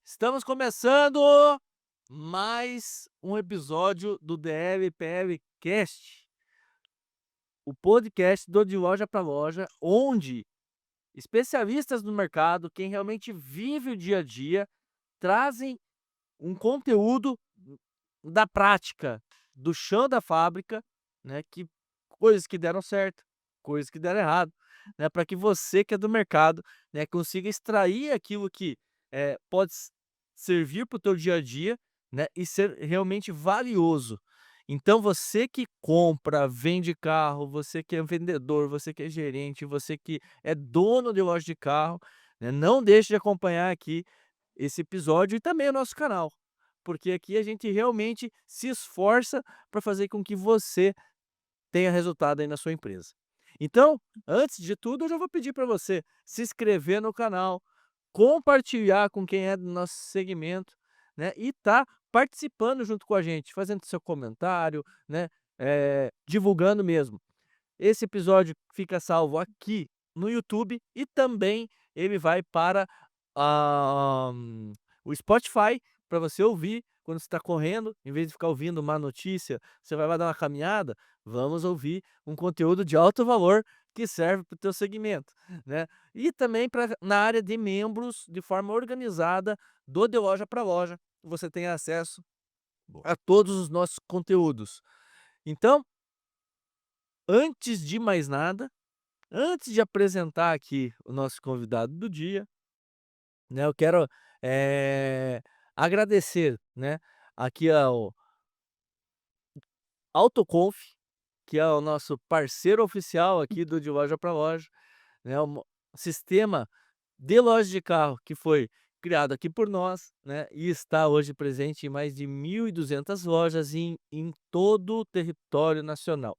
Estamos começando mais um episódio do DLPR Cast, o podcast do De Loja para Loja, onde especialistas do mercado, quem realmente vive o dia a dia, trazem um conteúdo da prática, do chão da fábrica, né, que coisas que deram certo, coisas que deram errado, né, para que você que é do mercado, né, consiga extrair aquilo que, pode servir para o teu dia a dia, né, e ser realmente valioso. Então você que compra, vende carro, você que é vendedor, você que é gerente, você que é dono de loja de carro, né, não deixe de acompanhar aqui esse episódio e também o nosso canal, porque aqui a gente realmente se esforça para fazer com que você tenha resultado aí na sua empresa. Então, antes de tudo, eu já vou pedir para você se inscrever no canal, compartilhar com quem é do nosso segmento, né, e tá participando junto com a gente, fazendo seu comentário, né, divulgando mesmo. Esse episódio fica salvo aqui no YouTube e também ele vai para, ah, o Spotify para você ouvir quando você está correndo, em vez de ficar ouvindo uma notícia, você vai lá dar uma caminhada, vamos ouvir um conteúdo de alto valor que serve para o teu segmento, né. E também pra na área de membros, de forma organizada, do De Loja para Loja, você tem acesso Boa. a todos os nossos conteúdos. Então, antes de mais nada, antes de apresentar aqui o nosso convidado do dia, né, eu quero, eh, agradecer, né, aqui ao Autoconf, que é o nosso parceiro oficial aqui do De Loja para Loja, né, um sistema de loja de carro que foi criado aqui por nós, né, e está hoje presente em mais de 1.200 lojas em todo o território nacional.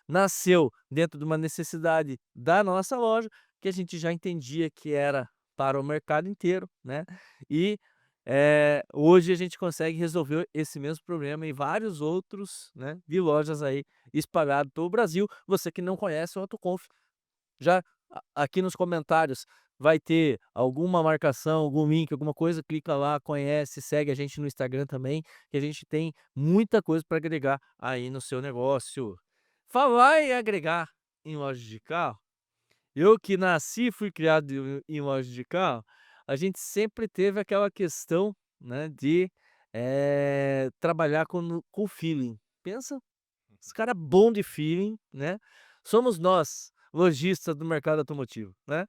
Nasceu dentro de uma necessidade da nossa loja, que a gente já entendia que era para o mercado inteiro, né, e, hoje a gente consegue resolver esse mesmo problema em vários outros, né, de lojas aí espalhado pelo Brasil. Você que não conhece o Autoconf, já aqui nos comentários vai ter alguma marcação, algum link, alguma coisa, clica lá, conhece, segue a gente no Instagram também, que a gente tem muita coisa para agregar aí no seu negócio. Falar em agregar em loja de carro, eu que nasci e fui criado em loja de carro, a gente sempre teve aquela questão, né, de, trabalhar com feeling. Pensa, os cara bom de feeling, né, somos nós, lojistas do mercado automotivo, né.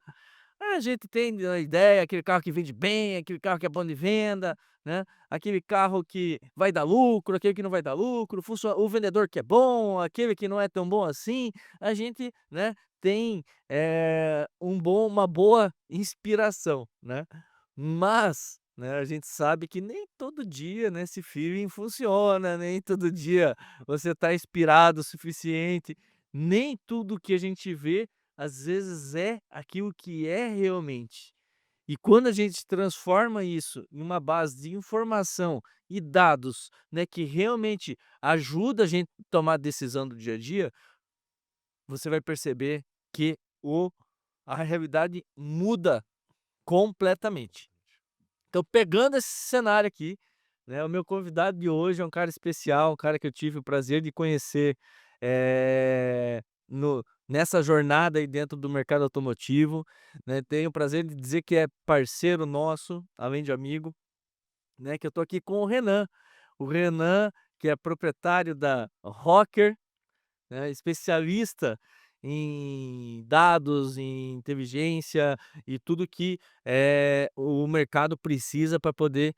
A gente tem a ideia, aquele carro que vende bem, aquele carro que é bom de venda, né, aquele carro que vai dar lucro, aquele que não vai dar lucro, o vendedor que é bom, aquele que não é tão bom assim, a gente, né, tem, uma boa inspiração, né. Mas, né, a gente sabe que nem todo dia, né, esse feeling funciona, nem todo dia você está inspirado o suficiente, nem tudo que a gente vê às vezes é aquilo que é realmente. E quando a gente transforma isso em uma base de informação e dados, né, que realmente ajuda a gente a tomar decisão do dia a dia, você vai perceber que o a realidade muda completamente. Então, pegando esse cenário aqui, né, o meu convidado de hoje é um cara especial, um cara que eu tive o prazer de conhecer, no nessa jornada aí dentro do mercado automotivo, né. Tenho o prazer de dizer que é parceiro nosso, além de amigo, né, que eu tô aqui com o Renan. O Renan, que é proprietário da Rocker, né, especialista em dados, em inteligência e tudo que, o mercado precisa para poder,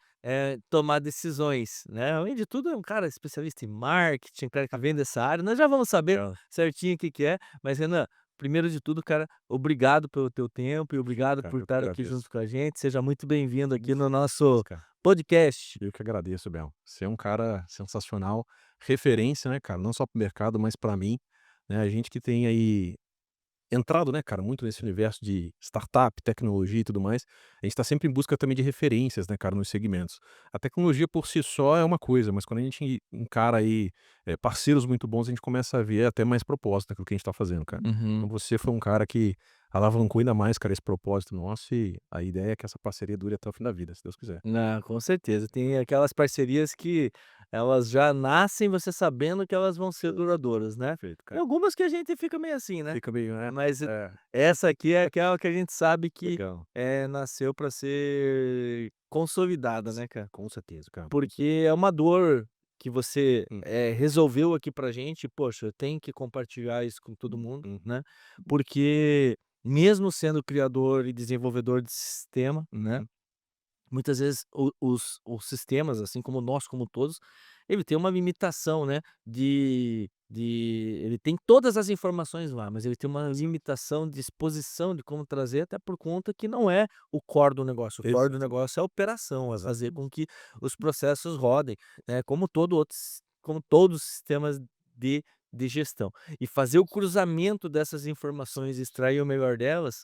tomar decisões, né. Além de tudo, é um cara especialista em marketing, um cara que vem dessa área, nós já vamos saber Legal. certinho o que que é, mas Renan, primeiro de tudo, cara, obrigado pelo teu tempo e obrigado Cara, por eu que estar aqui junto agradeço. com a gente, seja muito bem-vindo aqui no Isso, nosso cara. podcast. Eu que agradeço, Bel. Você é um cara sensacional, referência, né, cara, não só para o mercado, mas para mim, né, a gente que tem aí entrado, né, cara, muito nesse universo de startup, tecnologia e tudo mais, a gente está sempre em busca também de referências, né, cara, nos segmentos. A tecnologia por si só é uma coisa, mas quando a gente encara aí, parceiros muito bons, a gente começa a ver até mais propósito naquilo que a gente está fazendo, cara. Então Uhum. você foi um cara que alavancou ainda mais, cara, esse propósito nosso e a ideia é que essa parceria dure até o fim da vida, se Deus quiser. Não, com certeza. Tem aquelas parcerias que elas já nascem você sabendo que elas vão ser duradouras, né. Perfeito, Tem cara. algumas que a gente fica meio assim, né, Fica meio, né? mas É, essa aqui é aquela que a gente sabe que, legal. nasceu para ser consolidada, né, cara. Com certeza, cara. Porque é uma dor que você, Hum, resolveu aqui pra gente, poxa, eu tenho que compartilhar isso com todo mundo, uhum, né, porque mesmo sendo criador e desenvolvedor de sistema, né, uhum. muitas vezes os sistemas, assim como nós, como todos, ele tem uma limitação, né, de ele tem todas as informações lá, mas ele tem uma limitação de exposição de como trazer, até por conta que não é o core do negócio. O core do Exatamente, negócio é a operação, é fazer exatamente. com que os processos rodem, né, como todos os sistemas de gestão. E fazer o cruzamento dessas informações e extrair o melhor delas,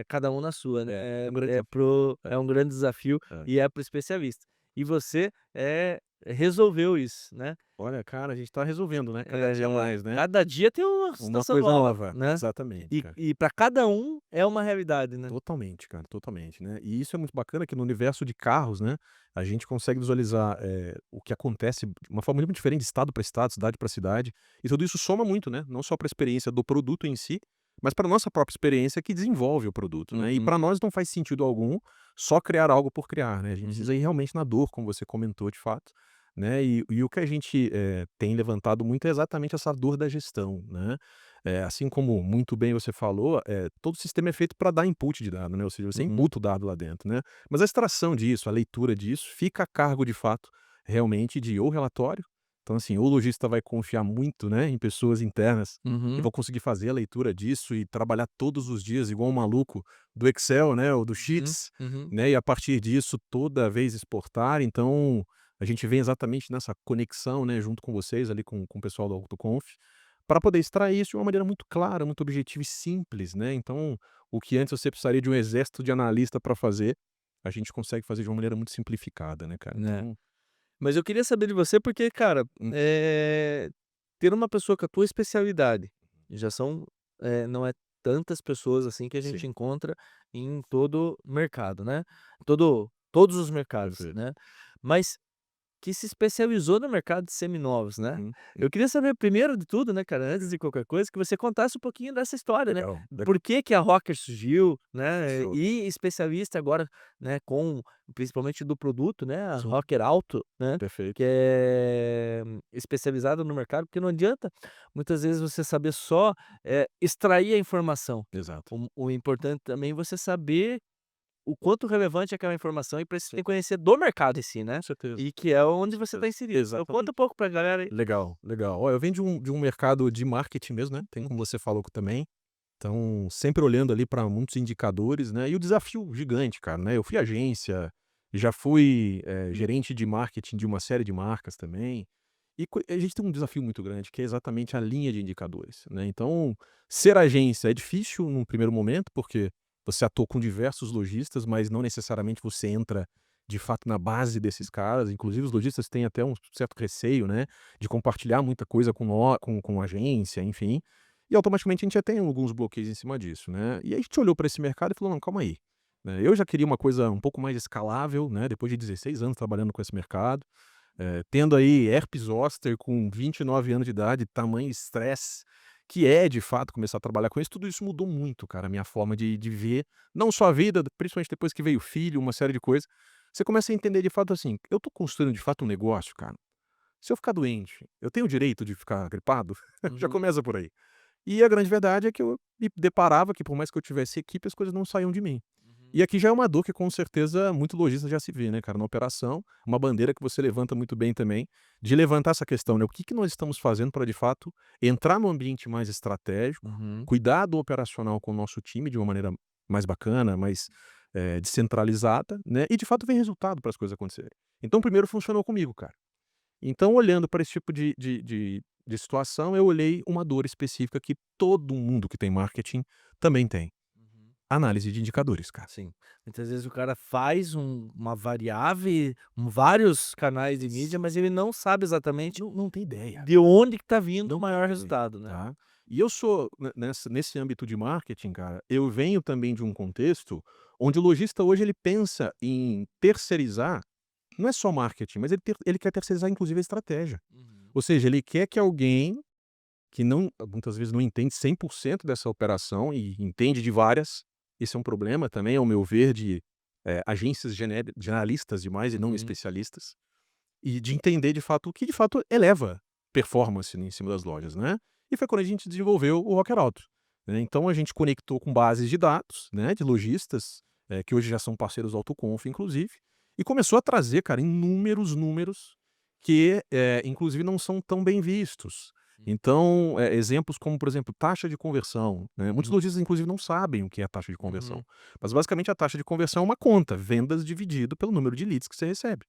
cada um na sua, né, É um grande desafio. é um grande desafio É. e é para o especialista. E você, resolveu isso, né. Olha, cara, a gente tá resolvendo, né, cada dia mais, né. Cada dia tem uma Uma situação coisa nova, nova. né. Exatamente, E cara. e pra cada um é uma realidade, né. Totalmente, cara, totalmente, né. E isso é muito bacana que no universo de carros, né, a gente consegue visualizar, o que acontece de uma forma muito diferente de estado para estado, cidade para cidade, e tudo isso soma muito, né, não só para a experiência do produto em si, mas para nossa própria experiência que desenvolve o produto, né. E Uhum, para nós não faz sentido algum só criar algo por criar, né, a gente uhum, precisa ir realmente na dor, como você comentou de fato, né. E o que a gente, tem levantado muito é exatamente essa dor da gestão, né. Assim como muito bem você falou, todo sistema é feito para dar input de dado, né, ou seja, você uhum, imputa o dado lá dentro, né. Mas a extração disso, a leitura disso, fica a cargo de fato, realmente de ou relatório, então assim, ou o lojista vai confiar muito, né, em pessoas internas, que uhum, vão conseguir fazer a leitura disso e trabalhar todos os dias igual um maluco do Excel, né, ou do uhum, Sheets, uhum, né, e a partir disso toda vez exportar, então, a gente vem exatamente nessa conexão, né, junto com vocês ali com o pessoal do AutoConf, para poder extrair isso de uma maneira muito clara, muito objetiva e simples, né. Então, o que antes você precisaria de um exército de analista para fazer, a gente consegue fazer de uma maneira muito simplificada, né, cara. né. Então Mas eu queria saber de você porque, cara, hum, ter uma pessoa com a tua especialidade, já são, não é tantas pessoas assim que a gente sim, encontra em todo mercado, né, todos os mercados, perfeito. né. Mas que se especializou no mercado de seminovos, né. Uhum, Eu queria saber primeiro de tudo, né, cara, antes de qualquer coisa, que você contasse um pouquinho dessa história, né. legal, Por que que a Rocker surgiu, né, show. e especialista agora, né, com principalmente do produto, né, a Sim, Rocker Auto, né, que perfeito. é especializada no mercado, porque não adianta muitas vezes você saber só, extrair a informação. Exato. O importante também é você saber o quanto relevante é aquela informação e precisa Sim, ter conhecer do mercado em si, né, com certeza, e que é onde com você certeza. está inserido. Então conta um Exatamente. pouco pra galera aí. Legal, legal. Olha, eu venho de um mercado de marketing mesmo, né, tem como você falou também, então sempre olhando ali para muitos indicadores, né, e o desafio gigante, cara, né, eu fui agência, já fui, gerente de marketing de uma série de marcas também, e a gente tem um desafio muito grande, que é exatamente a linha de indicadores, né, então, ser agência é difícil num primeiro momento, porque você atua com diversos lojistas, mas não necessariamente você entra, de fato, na base desses caras, inclusive os lojistas têm até um certo receio, né, de compartilhar muita coisa com a agência, enfim, e automaticamente a gente já tem alguns bloqueios em cima disso, né. E aí a gente olhou para esse mercado e falou: "Não, calma aí", né. Eu já queria uma coisa um pouco mais escalável, né, depois de 16 anos trabalhando com esse mercado, tendo aí herpes zoster com 29 anos de idade, tamanho estresse, que é de fato começar a trabalhar com isso, tudo isso mudou muito, cara, a minha forma de ver, não só a vida, principalmente depois que veio o filho, uma série de coisas. Você começa a entender de fato assim, eu tô construindo de fato um negócio, cara, se eu ficar doente, eu tenho o direito de ficar gripado? Já Uhum, começa por aí. E a grande verdade é que eu me deparava que por mais que eu tivesse equipe, as coisas não saíam de mim. uhum, E aqui já é uma dor que com certeza muito lojista já se vê, né, cara, na operação, uma bandeira que você levanta muito bem também, de levantar essa questão, né, o que que nós estamos fazendo para de fato entrar no ambiente mais estratégico, uhum, cuidar do operacional com o nosso time de uma maneira mais bacana, mais, descentralizada, né, e de fato vem resultado para as coisas acontecerem. Então primeiro funcionou comigo, cara. Então olhando para esse tipo de de situação, eu olhei uma dor específica que todo mundo que tem marketing também tem: Uhum. análise de indicadores, cara. Sim. Muitas vezes o cara faz uma variável, vários canais de mídia, mas ele não sabe exatamente Não tem ideia. de onde que tá vindo o Não tem maior ideia, resultado, né. tá. E eu sou nesse âmbito de marketing, cara, eu venho também de um contexto onde o lojista hoje ele pensa em terceirizar, não é só marketing, mas ele quer terceirizar inclusive a estratégia. Uhum. Ou seja, ele quer que alguém que não muitas vezes não entende 100% dessa operação e entende de várias, esse é um problema também, ao meu ver, de, agências generalistas demais e não Uhum. especialistas, e de entender de fato o que de fato eleva performance em cima das lojas, né. E foi quando a gente desenvolveu o Rocker Auto, né. Então a gente conectou com bases de dados, né, de lojistas, que hoje já são parceiros do Autoconf inclusive, e começou a trazer, cara, inúmeros números que, inclusive não são tão bem vistos. Então, exemplos como, por exemplo, taxa de conversão, né. Muitos Uhum. lojistas inclusive não sabem o que é a taxa de conversão, Uhum. mas basicamente a taxa de conversão é uma conta, vendas dividido pelo número de leads que você recebe.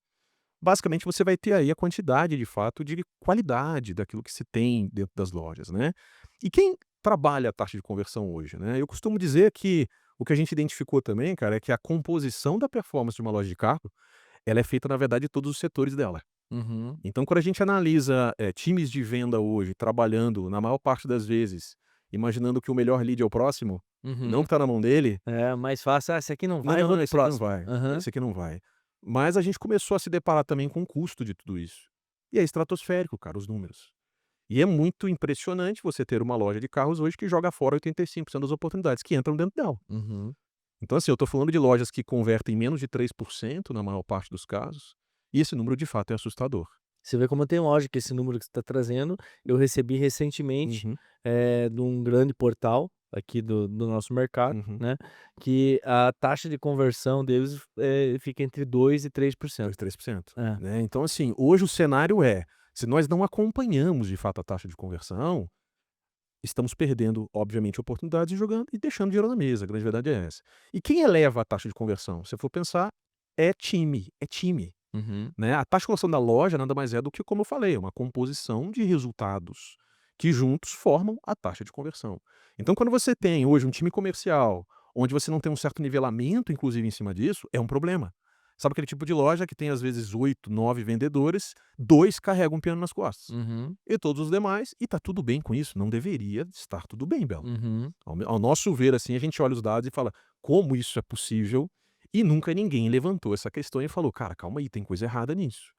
Basicamente, você vai ter aí a quantidade, de fato, de qualidade daquilo que se tem dentro das lojas, né. E quem trabalha a taxa de conversão hoje, né, eu costumo dizer que o que a gente identificou também, cara, é que a composição da performance de uma loja de carro, ela é feita, na verdade, de todos os setores dela. Uhum. Então, quando a gente analisa, times de venda hoje trabalhando, na maior parte das vezes, imaginando que o melhor lead é o próximo, não Uhum. que está na mão dele. É, mais fácil: "Ah, esse aqui não Não, vai, não, vou não, no esse aqui não próximo". vai, Aham. esse aqui não vai. Mas a gente começou a se deparar também com o custo de tudo isso. E é estratosférico, cara, os números. E é muito impressionante você ter uma loja de carros hoje que joga fora 85% das oportunidades que entram dentro dela. Uhum. Então, assim, eu tô falando de lojas que convertem menos de 3% na maior parte dos casos, e esse número de fato é assustador. Você vê como tem lógica esse número que você está trazendo. Eu recebi recentemente, Uhum, de um grande portal aqui do nosso mercado, uhum. né, que a taxa de conversão deles, fica entre 2 e 3%. 2, 3%, É. né. Então, assim, hoje o cenário é, se nós não acompanhamos de fato a taxa de conversão, estamos perdendo, obviamente, oportunidades e jogando e deixando dinheiro na mesa, a grande verdade é essa. E quem eleva a taxa de conversão, se você for pensar, é time, Uhum. né. A taxa de conversão da loja nada mais é do que, como eu falei, uma composição de resultados que juntos formam a taxa de conversão. Então, quando você tem hoje um time comercial, onde você não tem um certo nivelamento, inclusive, em cima disso, é um problema. Sabe aquele tipo de loja que tem às vezes 8, 9 vendedores, 2 carregam um piano nas costas. Uhum. E todos os demais, e tá tudo bem com isso, não deveria estar tudo bem, Bela. Uhum. Ao nosso ver, assim, a gente olha os dados e fala: "Como isso é possível?" E nunca ninguém levantou essa questão e falou: "Cara, calma aí, tem coisa errada nisso".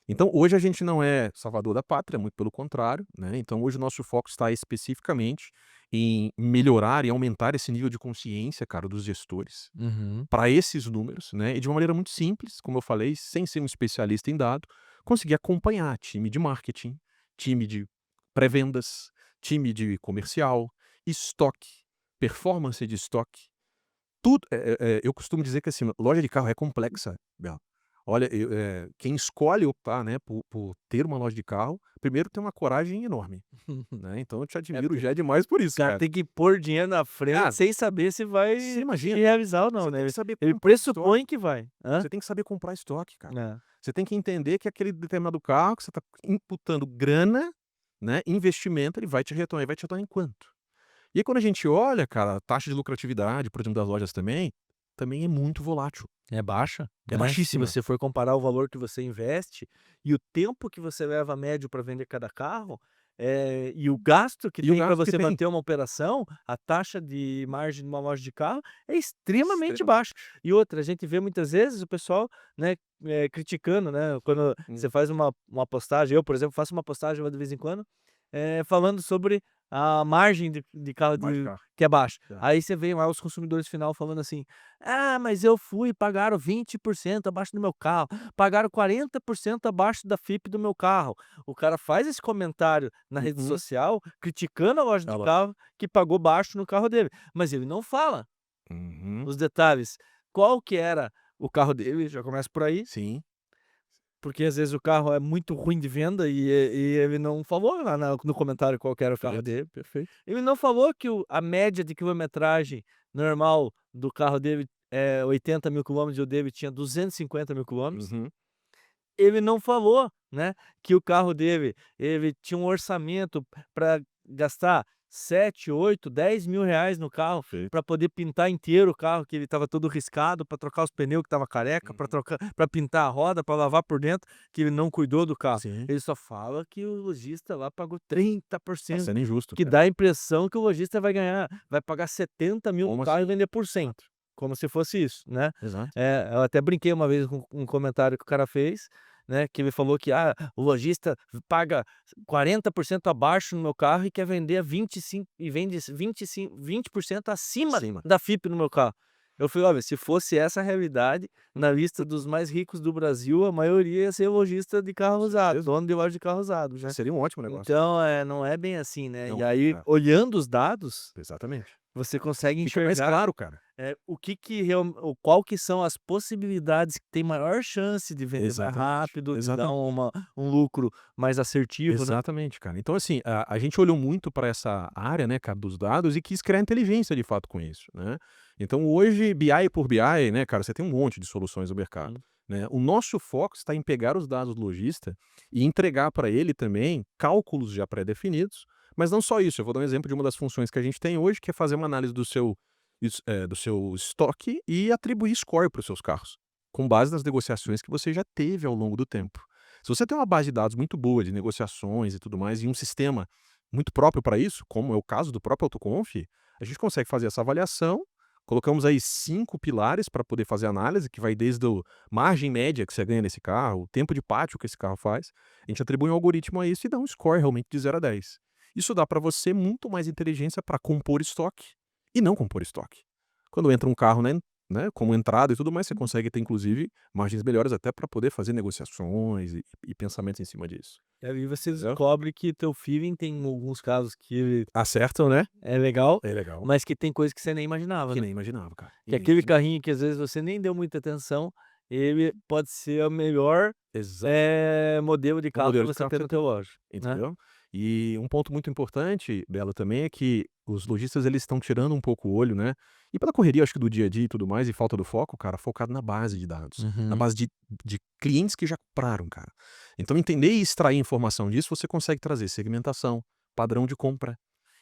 Então hoje a gente não é salvador da pátria, muito pelo contrário, né, então hoje o nosso foco está especificamente em melhorar e aumentar esse nível de consciência, cara, dos gestores, Uhum. para esses números, né, e de uma maneira muito simples, como eu falei, sem ser um especialista em dado, conseguir acompanhar time de marketing, time de pré-vendas, time de comercial, estoque, performance de estoque, tudo. Eu costumo dizer que, assim, loja de carro é complexa, Bela. Olha, quem escolhe optar, né, por ter uma loja de carro, primeiro tem uma coragem enorme, né, então eu te É, admiro porque já demais por o isso, cara cara. tem que pôr dinheiro na frente Ah, sem saber se você vai imagina, realizar ou não, você né. tem que Ele saber ele comprar estoque. pressupõe que vai. Hã? Você tem que saber comprar estoque, cara. É. Você tem que entender que aquele determinado carro que você está imputando grana, né, investimento, ele vai te retornar, e vai te retornar em quanto? E aí quando a gente olha, cara, a taxa de lucratividade, por exemplo, das lojas também é muito volátil, É baixa, é né, se baixíssima. você for comparar o valor que você investe e o tempo que você leva médio para vender cada carro, e o gasto que E o tem para gasto que você tem? manter uma operação, a taxa de margem de uma loja de carro é extremamente Extremamente baixa. E outra, a gente vê muitas vezes o pessoal, né, criticando, né, quando hum, você faz uma postagem, eu, por exemplo, faço uma postagem de vez em quando, falando sobre a margem de carro mais de caro. que é baixa. Tá. Aí você vê lá os consumidores final falando assim: "Ah, mas eu fui e pagaram 20% abaixo do meu carro, pagaram 40% abaixo da FIP do meu carro". O cara faz esse comentário na rede Uhum. social, criticando a loja de Ela carro que pagou baixo no carro dele, mas ele não fala uhum. os detalhes. Qual que era o carro dele, já começa por aí, Sim. porque às vezes o carro é muito ruim de venda e ele não falou lá no comentário qual que era o carro Perfeito, dele. perfeito. Ele não falou que a média de quilometragem normal do carro dele é 80.000 quilômetros e o dele tinha 250.000 quilômetros. Uhum. ele não falou, né, que o carro dele, ele tinha um orçamento para gastar 7, 8, 10 mil reais no carro, Perfeito. para poder pintar inteiro o carro, que ele estava todo riscado, para trocar os pneus que estava careca, Uhum. para pintar a roda, para lavar por dentro, que ele não cuidou do carro. Sim. Ele só fala que o lojista lá pagou Tá 30%, sendo injusto, que cara. dá a impressão que o lojista vai pagar 70 mil no Como carro e assim? vender por 100, Exato, como se fosse isso, né. exato. Eu até brinquei uma vez com um comentário que o cara fez, né, que ele falou que: "Ah, o lojista paga 40% abaixo no meu carro e quer vender a 25 e vende 20% acima Acima. da FIP no meu carro". Eu falei: "Olha, se fosse essa a realidade, na lista dos mais ricos do Brasil, a maioria ia ser lojista de carro Com usado, certeza. dono de loja de carro usado, Já já". seria um ótimo negócio. Então, não é bem assim, né. E Não, aí, é, olhando os dados, exatamente. você consegue Fica mais enxergar claro, cara. o que que real o qual que são as possibilidades que tem maior chance de vender mais Exatamente, rápido, de dar exatamente. um lucro mais assertivo, né. Exatamente, cara. Então, assim, a gente olhou muito para essa área, né, cara, dos dados e quis criar inteligência de fato com isso, né. Então hoje, BI por BI, né, cara, você tem um monte de soluções no mercado, Sim. né. O nosso foco está em pegar os dados do lojista e entregar para ele também cálculos já pré-definidos, mas não só isso, eu vou dar um exemplo de uma das funções que a gente tem hoje, que é fazer uma análise do seu estoque e atribuir score para os seus carros, com base nas negociações que você já teve ao longo do tempo. Se você tem uma base de dados muito boa de negociações e tudo mais, e um sistema muito próprio para isso, como é o caso do próprio AutoConf, a gente consegue fazer essa avaliação. Colocamos aí 5 pilares para poder fazer análise, que vai desde a margem média que você ganha nesse carro, o tempo de pátio que esse carro faz. A gente atribui um algoritmo a isso e dá um score realmente de 0 a 10. Isso dá para você muito mais inteligência para compor estoque e não compor estoque. Quando entra um carro, né, como entrada e tudo mais, você consegue ter inclusive margens melhores até para poder fazer negociações e pensamentos em cima disso, E aí você entendeu? descobre que teu feeling tem alguns casos que Acertam, né? é legal, É legal. mas que tem coisas que você nem imaginava, Que né. nem imaginava, cara. E Que nem aquele imaginava. carrinho que às vezes você nem deu muita atenção, ele pode ser o melhor, Exato. modelo de O carro modelo para de você carro que ter você no teu tem, loja, né. entendeu? E um ponto muito importante, Bela, também é que os lojistas eles estão tirando um pouco o olho, né, e pela correria acho que do dia a dia e tudo mais e falta do foco, cara, focado na base de dados, na Uhum. base de clientes que já compraram, cara. Então entender e extrair informação disso, você consegue trazer segmentação, padrão de compra.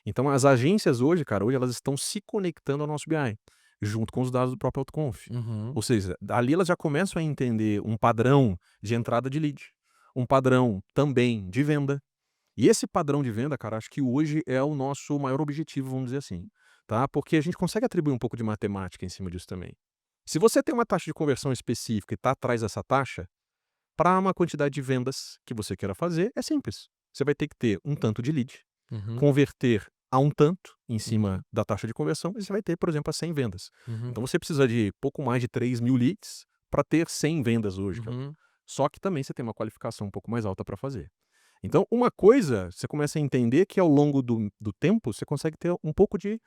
Então as agências hoje, cara, hoje elas estão se conectando ao nosso BI, junto com os dados do próprio AutoConf. Uhum. Ou seja, dali elas já começam a entender um padrão de entrada de lead, um padrão também de venda. E esse padrão de venda, cara, acho que hoje é o nosso maior objetivo, vamos dizer assim, tá? Porque a gente consegue atribuir um pouco de matemática em cima disso também. Se você tem uma taxa de conversão específica e está atrás dessa taxa, para uma quantidade de vendas que você queira fazer, é simples. Você vai ter que ter um tanto de lead, Uhum. converter a um tanto em cima Uhum. da taxa de conversão e você vai ter, por exemplo, as 100 vendas. Uhum. Então você precisa de pouco mais de 3.000 leads para ter 100 vendas hoje, Uhum. só que também você tem uma qualificação um pouco mais alta para fazer. Então, uma coisa, você começa a entender que ao longo do tempo você consegue ter um pouco de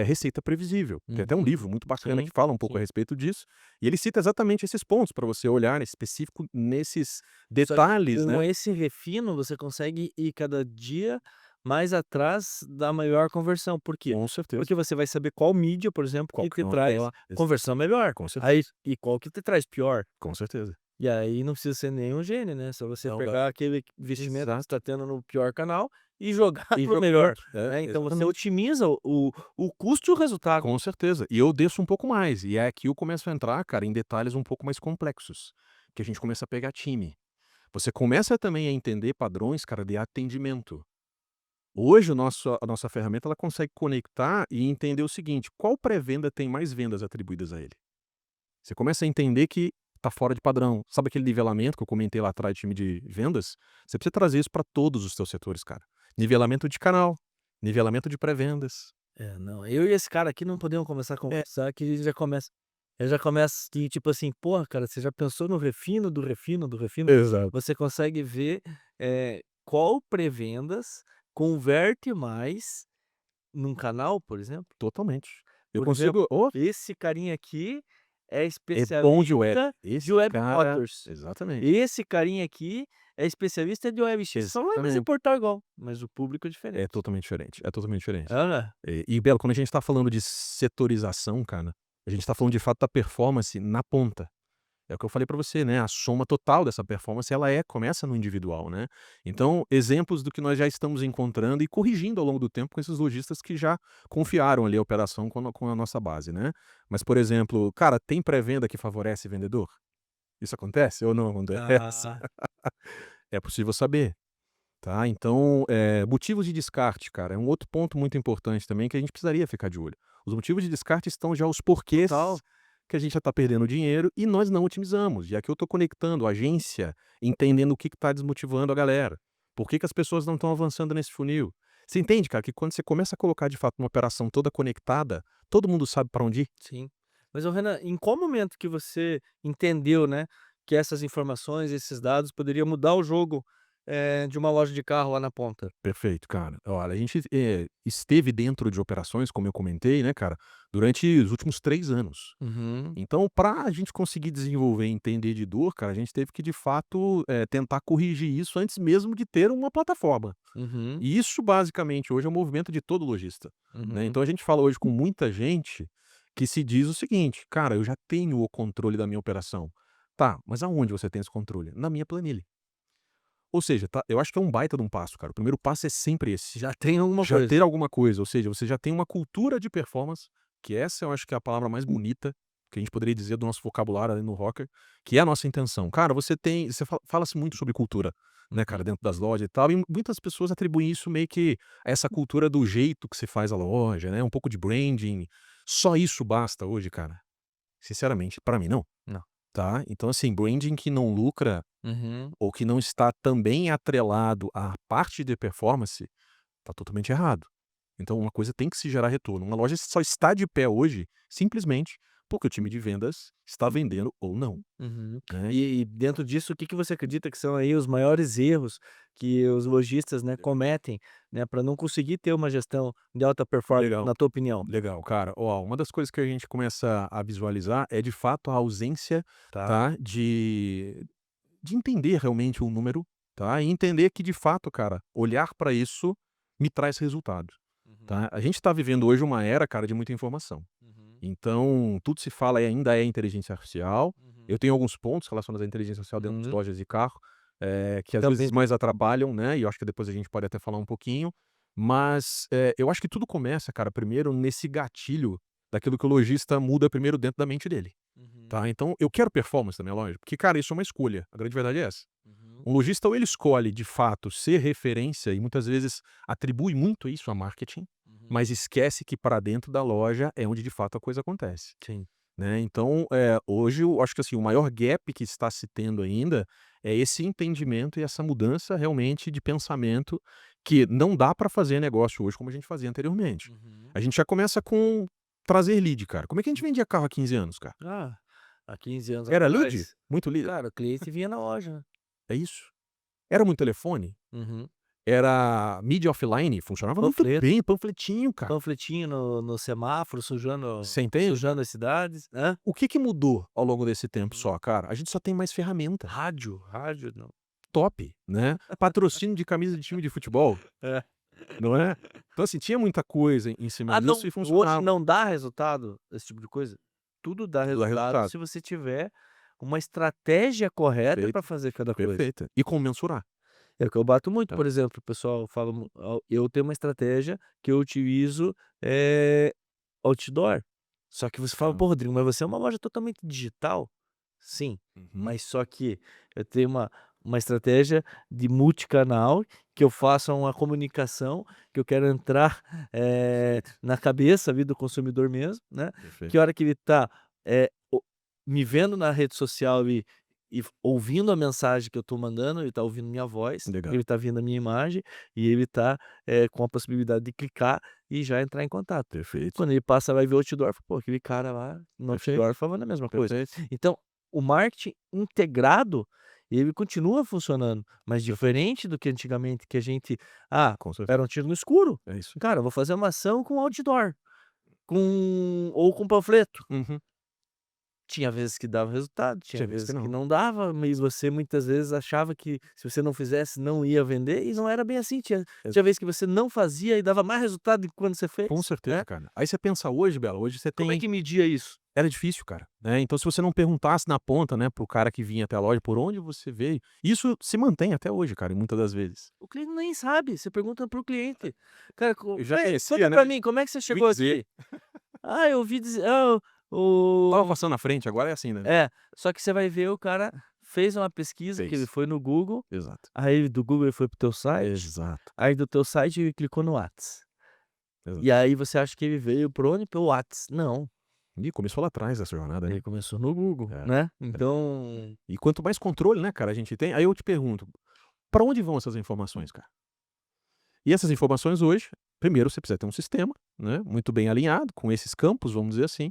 receita previsível. Tem até um Uhum. livro muito bacana Sim, que fala um pouco a sim. respeito disso, e ele cita exatamente esses pontos para você olhar específico nesses Só que detalhes, com né? esse refino, você consegue ir cada dia mais atrás da maior conversão. Por quê? Com certeza. Porque você vai saber qual mídia, por exemplo, Qual que que te não é traz lá. conversão melhor. Com Aí certeza, e qual que te traz pior. com certeza. E aí não precisa ser nenhum gênio, né, só você Não dá. pegar aquele investimento que você Exato. está tendo no pior canal e jogar E para o jogando. melhor, É, né, então você exatamente. otimiza o custo e o resultado. Com certeza. E eu desço um pouco mais. E é aqui eu começo a entrar, cara, em detalhes um pouco mais complexos, que a gente começa a pegar time. Você começa também a entender padrões, cara, de atendimento. Hoje a nossa ferramenta ela consegue conectar e entender o seguinte: qual pré-venda tem mais vendas atribuídas a ele? Você começa a entender que está fora de padrão. Sabe aquele nivelamento que eu comentei lá atrás de time de vendas? Você precisa trazer isso para todos os seus setores, cara. Nivelamento de canal, nivelamento de pré-vendas. Não, eu e esse cara aqui não podemos começar a É, conversar que eu já começo que tipo assim: "Porra, cara, você já pensou no refino do refino do refino?". exato. Você consegue ver, qual pré-vendas converte mais num canal, por exemplo. Totalmente. Eu Por exemplo, consigo esse carinha aqui é é bom de web. especialista de Esse web cara motors. exatamente, Esse carinha aqui é especialista de OLX. Só vai mais exatamente. importar igual, mas o público é É diferente. totalmente diferente, é totalmente diferente. É ou não é? E Belo, quando a gente tá falando de setorização, cara, a gente tá falando de fato da performance na ponta. É o que eu falei para você, né, a soma total dessa performance ela começa no individual, né. Então, exemplos do que nós já estamos encontrando e corrigindo ao longo do tempo com esses lojistas que já confiaram ali a operação com a nossa base, né. Mas, por exemplo, cara, tem pré-venda que favorece vendedor? Isso acontece ou não acontece? Ah, É possível saber. Tá, então, motivos de descarte, cara, é um outro ponto muito importante também que a gente precisaria ficar de olho. Os motivos de descarte estão já os porquês total. que a gente já está perdendo dinheiro e nós não otimizamos. E aqui eu estou conectando a agência, entendendo o que está desmotivando a galera. Por que que as pessoas não estão avançando nesse funil? Você entende, cara, que quando você começa a colocar de fato uma operação toda conectada, todo mundo sabe para onde ir? Sim. Mas, ô Renan, em qual momento que você entendeu, né, que essas informações, esses dados poderiam mudar o jogo, de uma loja de carro lá na ponta? Perfeito, cara. Olha, a gente, esteve dentro de operações, como eu comentei, né, cara, durante os últimos 3 anos. Uhum, Então, para a gente conseguir desenvolver e entender de dor, cara, a gente teve que de fato, tentar corrigir isso antes mesmo de ter uma plataforma. uhum, E isso basicamente hoje é o movimento de todo lojista, né. uhum, Então a gente fala hoje com muita gente que se diz o seguinte: "Cara, eu já tenho o controle da minha operação". Tá, mas aonde você tem esse controle? Na minha planilha. Ou seja, tá, eu acho que é um baita de um passo, cara. O primeiro passo é sempre esse. já tem alguma Já coisa. ter alguma coisa, ou seja, você já tem uma cultura de performance, que essa eu acho que é a palavra mais bonita que a gente poderia dizer do nosso vocabulário ali no rocker, que é a nossa intenção. Cara, você fala-se muito sobre cultura, né, Uhum. cara, dentro das lojas e tal, e muitas pessoas atribuem isso meio que a essa cultura do jeito que se faz a loja, né, um pouco de branding. Só isso basta hoje, cara? Sinceramente, pra mim não, Não. tá? Então, assim, branding que não lucra Uhum, ou que não está também atrelado à parte de performance, tá totalmente errado. Então uma coisa tem que se gerar retorno. Uma loja só está de pé hoje, simplesmente, porque o time de vendas está vendendo ou não, uhum. né. E dentro disso, o que que você acredita que são aí os maiores erros que os lojistas, né, cometem, né, para não conseguir ter uma gestão de alta performance, Legal, na tua opinião? legal, cara. Ó, uma das coisas que a gente começa a visualizar é de fato a ausência, Tá. tá, de entender realmente o número, tá, e entender que de fato, cara, olhar para isso me traz resultado, Uhum, tá. A gente está vivendo hoje uma era, cara, de muita informação. uhum, Então, tudo se fala e ainda é inteligência artificial. Eu uhum, tenho alguns pontos relacionados à inteligência artificial dentro das uhum. lojas de carro, que às vezes Também. mais atrapalham, né, e eu acho que depois a gente pode até falar um pouquinho. Mas, eu acho que tudo começa, cara, primeiro nesse gatilho daquilo que o lojista muda primeiro dentro da mente dele, Uhum, tá. Então eu quero performance na minha loja, porque, cara, isso é uma escolha, a grande verdade é essa. uhum, Um lojista ou ele escolhe de fato ser referência e muitas vezes atribui muito isso a marketing, uhum. mas esquece que para dentro da loja é onde de fato a coisa acontece, Sim. né. Então, hoje eu acho que, assim, o maior gap que está se tendo ainda é esse entendimento e essa mudança realmente de pensamento que não dá para fazer negócio hoje como a gente fazia anteriormente. Uhum. A gente já começa com trazer lead, cara. Como é que a gente vendia carro há 15 anos, cara? Ah, há 15 anos Era lead? atrás, Muito lead? cara, o cliente vinha na loja, né. É isso. Era muito telefone? Uhum. Era mídia offline? Funcionava muito Panfleto, bem, panfletinho, cara. panfletinho no semáforo, Você entende? sujando as cidades. Hã? O que que mudou ao longo desse tempo Uhum. só, cara? A gente só tem mais ferramenta. Rádio não. Top, né. Patrocínio de camisa de time de futebol, É. não é. Então, assim, tinha muita coisa em cima Ah, disso não, e hoje funcionava. não dá resultado esse tipo de coisa? Tudo dá Tudo dá resultado resultado. se você tiver uma estratégia correta para Perfeito, fazer cada coisa. perfeita. E como mensurar, É o que eu bato muito, tá. por exemplo, o pessoal fala eu tenho uma estratégia que eu utilizo, eh, outdoor. Só que você fala: Legal. "Pô, Rodrigo, mas você é uma loja totalmente digital". Sim, Uhum. mas só que eu tenho uma estratégia de multicanal, que eu faço uma comunicação, que eu quero entrar, Perfeito, na cabeça ali do consumidor mesmo, né, que perfeito. a hora que ele tá, me vendo na rede social e ouvindo a mensagem que eu tô mandando, ele tá ouvindo minha voz, Legal, ele tá vendo a minha imagem e ele tá, com a possibilidade de clicar e já entrar em contato. perfeito, Quando ele passa vai ver o outdoor, fala: "Pô, aquele cara lá no perfeito, outdoor falando a mesma coisa". perfeito. Então, o marketing integrado, ele continua funcionando, mas Perfeito. diferente do que antigamente que a gente, Com era certeza. um tiro no escuro. É isso. Cara, eu vou fazer uma ação com outdoor, ou com panfleto. Uhum. Tinha vezes que dava resultado, tinha Tinha vezes que vezes que não. não dava, mas você muitas vezes achava que se você não fizesse não ia vender e não era bem assim, tinha vezes que você não fazia e dava mais resultado do que quando você Com fez, certeza, né. cara. Aí você pensa hoje, Bela, hoje você Como é tem que media isso? era difícil, cara, né. Então se você não perguntasse na ponta, né, para o cara que vinha até a loja por onde você veio, isso se mantém até hoje, cara, muitas das vezes. O cliente nem sabe, você pergunta para o cliente. Cara, Eu já conta conhecia, né, pra mim, como é que você ouvi chegou dizer, aqui? Ah, eu ouvi dizer estava o passando na frente, agora é assim, né. é, só que você vai ver o cara fez uma pesquisa que ele Fez. foi no Google, Exato. aí do Google ele foi para o teu site, Exato, aí do teu site ele clicou no Whats. exato. E aí você acha que ele veio por onde? Pelo Whats. Não, E começou lá atrás essa jornada, né. ele começou no Google, É, né. é. Então E quanto mais controle, né, cara, a gente tem, aí eu te pergunto, pra onde vão essas informações, cara? E essas informações hoje, primeiro você precisa ter um sistema, né, muito bem alinhado com esses campos, vamos dizer assim,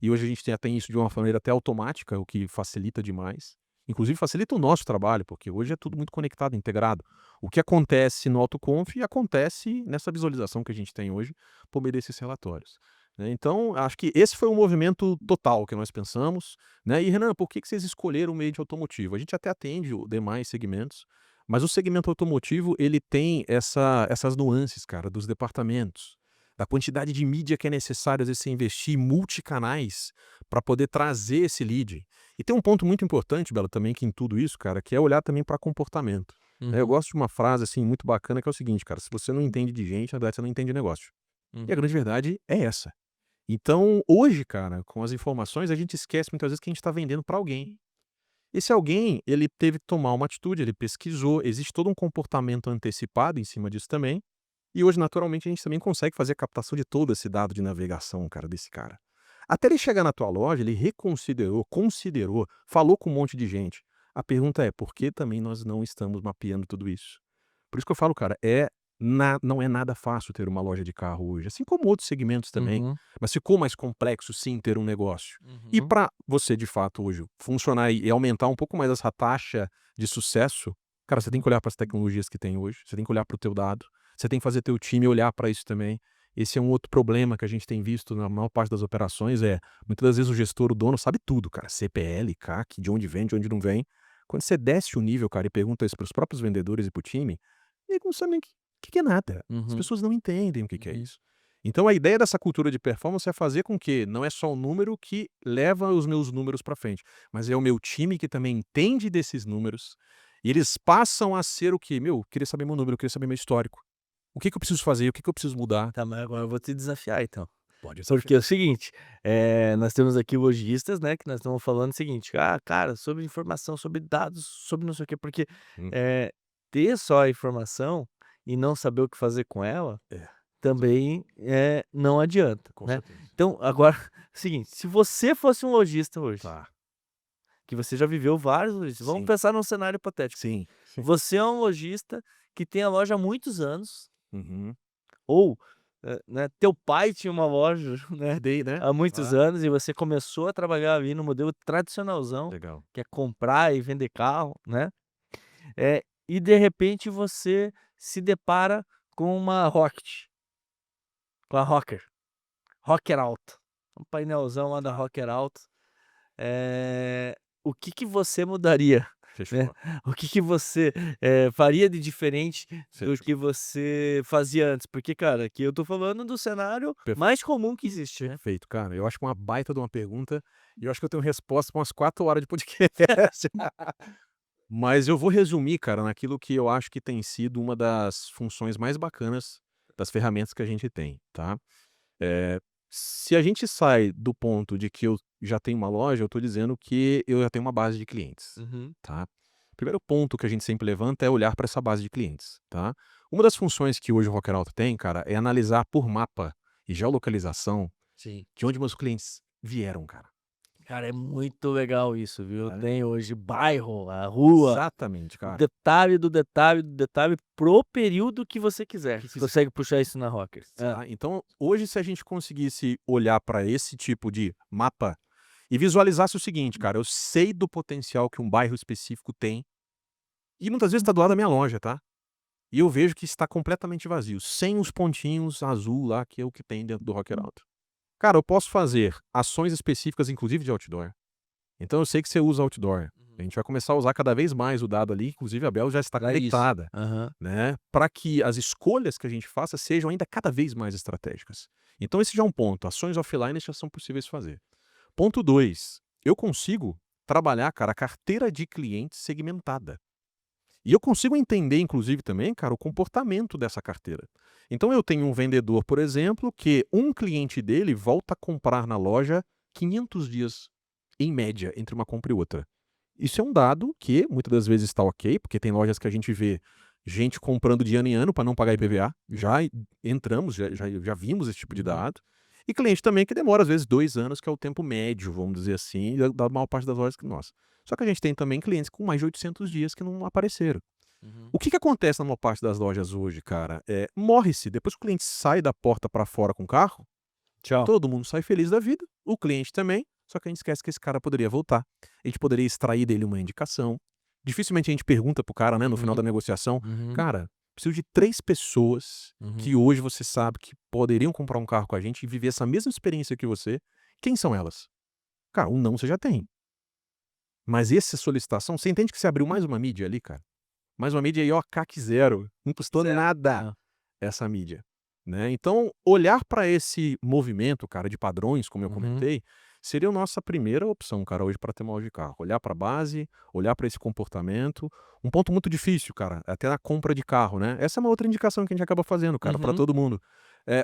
e hoje a gente tem isso de uma maneira até automática, o que facilita demais. Inclusive facilita o nosso trabalho, porque hoje é tudo muito conectado, integrado. O que acontece no AutoConf acontece nessa visualização que a gente tem hoje por meio desses relatórios, né. Então, acho que esse foi um movimento total que nós pensamos, né. E Renan, por que que vocês escolheram o meio de automotivo? A gente até atende o demais segmentos, mas o segmento automotivo, ele tem essas nuances, cara, dos departamentos, da quantidade de mídia que é necessário, às vezes, você investir em multicanais para poder trazer esse lead. E tem um ponto muito importante, Bela, também, que em tudo isso, cara, que é olhar também para comportamento, né. Eu uhum, gosto de uma frase, assim, muito bacana, que é o seguinte, cara: "Se você não entende de gente, na verdade, você não entende de negócio". E a uhum, grande verdade é essa. Então, hoje, cara, com as informações, a gente esquece muitas vezes que a gente está vendendo para alguém. Esse alguém, ele teve que tomar uma atitude, ele pesquisou, existe todo um comportamento antecipado em cima disso também, e hoje naturalmente a gente também consegue fazer a captação de todo esse dado de navegação, cara, desse cara. Até ele chegar na tua loja, ele reconsiderou, considerou, falou com um monte de gente. A pergunta é, por que também nós não estamos mapeando tudo isso? Por isso que eu falo, cara, não é nada fácil ter uma loja de carro hoje, assim como outros segmentos também, uhum, mas ficou mais complexo sim ter um negócio. E uhum. para você de fato hoje funcionar e aumentar um pouco mais essa taxa de sucesso, cara, você tem que olhar para as tecnologias que tem hoje, você tem que olhar para o teu dado, você tem que fazer teu time olhar para isso também. Esse é um outro problema que a gente tem visto na maior parte das operações, muitas das vezes o gestor, o dono sabe tudo, cara, CPL, CAC, de onde vem, de onde não vem. Quando você desce o nível, cara, e pergunta isso para os próprios vendedores e para o time, eles não sabem o que é nada. As Uhum, pessoas não entendem o que é uhum. isso. Então a ideia dessa cultura de performance é fazer com que não é só o número que leva os meus números para frente, mas é o meu time que também entende desses números, e eles passam a ser o quê? "Meu, eu queria saber meu número, eu queria saber meu histórico. O que que eu preciso fazer? O que que eu preciso mudar?" Tá, mas agora eu vou te desafiar então. Pode Porque desafiar. é o seguinte, nós temos aqui lojistas, né, que nós estamos falando o seguinte: "Ah, cara, sobre informação, sobre dados, sobre não sei o quê", porque, Hum, eh, ter só a informação e não saber o que fazer com ela, é, também, não adianta, com né. certeza. Então agora, seguinte, se você fosse um lojista hoje, Tá. que você já viveu vários lojistas, vamos Sim, pensar num cenário hipotético. sim, sim. Você é um lojista que tem a loja há muitos anos, Uhum. ou, né, teu pai tinha uma loja, né, Herdei, né? há muitos Ah, anos e você começou a trabalhar ali no modelo tradicionalzão, legal. que é comprar e vender carro, né, e de repente você se depara com uma Rocket, com a Rocker Alto, um painelzão lá da Tá, Rocker Alto, eh, o que que você mudaria, né? fechou, O que que você, faria de diferente do fechou. que você fazia antes? Porque, cara, aqui eu tô falando do cenário mais comum que existe, né? Perfeito, cara. Eu acho que uma baita de uma pergunta, e eu acho que eu tenho resposta para umas 4 horas de podcast. Mas eu vou resumir, cara, naquilo que eu acho que tem sido uma das funções mais bacanas das ferramentas que a gente tem, tá. Se a gente sai do ponto de que eu já tenho uma loja, eu estou dizendo que eu já tenho uma base de clientes, Uhum. tá. Primeiro ponto que a gente sempre levanta é olhar para essa base de clientes, tá. Uma das funções que hoje o Rocker Auto tem, cara, é analisar por mapa e geolocalização Sim. de onde meus clientes vieram, cara. Cara, é muito legal isso, viu? Né? Tem hoje bairro, a rua, Exatamente, o cara. detalhe do detalhe do detalhe pro período que você quiser. Que Você quiser. consegue puxar isso na Rocker. Tá? Então, hoje, se a gente conseguisse olhar para esse tipo de mapa e visualizasse o seguinte, cara, eu sei do potencial que um bairro específico tem, e muitas vezes está do lado da minha loja, tá? E eu vejo que está completamente vazio, sem os pontinhos azul lá, que é o que tem dentro do Rocker Auto. Cara, eu posso fazer ações específicas, inclusive de outdoor. Então eu sei que você usa outdoor. A Uhum. gente vai começar a usar cada vez mais o dado ali, inclusive a Bel já está Pra isso. conectada, Aham. né, para que as escolhas que a gente faça sejam ainda cada vez mais estratégicas. Então esse já é um ponto, ações offline já são possíveis de fazer. Ponto 2, eu consigo trabalhar, cara, a carteira de clientes segmentada. E eu consigo entender, inclusive, também, cara, o comportamento dessa carteira. Então eu tenho um vendedor, por exemplo, que um cliente dele volta a comprar na loja 500 dias, em média, entre uma compra e outra. Isso é um dado que muitas das vezes está ok, porque tem lojas que a gente vê gente comprando de ano em ano para não pagar Uhum. IPVA. Já entramos, já vimos esse tipo de Uhum. dado. E cliente também que demora, às vezes, 2 anos, que é o tempo médio, vamos dizer assim, da maior parte das lojas que nós. Só que a gente tem também clientes com mais de 800 dias que não apareceram. Uhum. O que acontece na maior parte das lojas hoje, cara? Morre-se. Depois que o cliente sai da porta para fora com o carro, Tchau. todo mundo sai feliz da vida, o cliente também, só que a gente esquece que esse cara poderia voltar. A gente poderia extrair dele uma indicação. Dificilmente a gente pergunta pro cara, né, no final Uhum. da negociação: Uhum. "Cara, preciso de 3 pessoas Uhum. que hoje você sabe que poderiam comprar um carro com a gente e viver essa mesma experiência que você. Quem são elas?". Cara, um não você já tem. Mas essa solicitação, você entende que você abriu mais uma mídia ali, cara? Mais uma mídia aí, ó, CAC zero, não custou Zero. nada É. essa mídia, né. Então, olhar para esse movimento, cara, de padrões, como eu Uhum. comentei, seria a nossa primeira opção, cara, hoje para ter uma loja de carro. Olhar para a base, olhar para esse comportamento. Um ponto muito difícil, cara, até na compra de carro, né. Essa é uma outra indicação que a gente acaba fazendo, cara, para Uhum. todo mundo.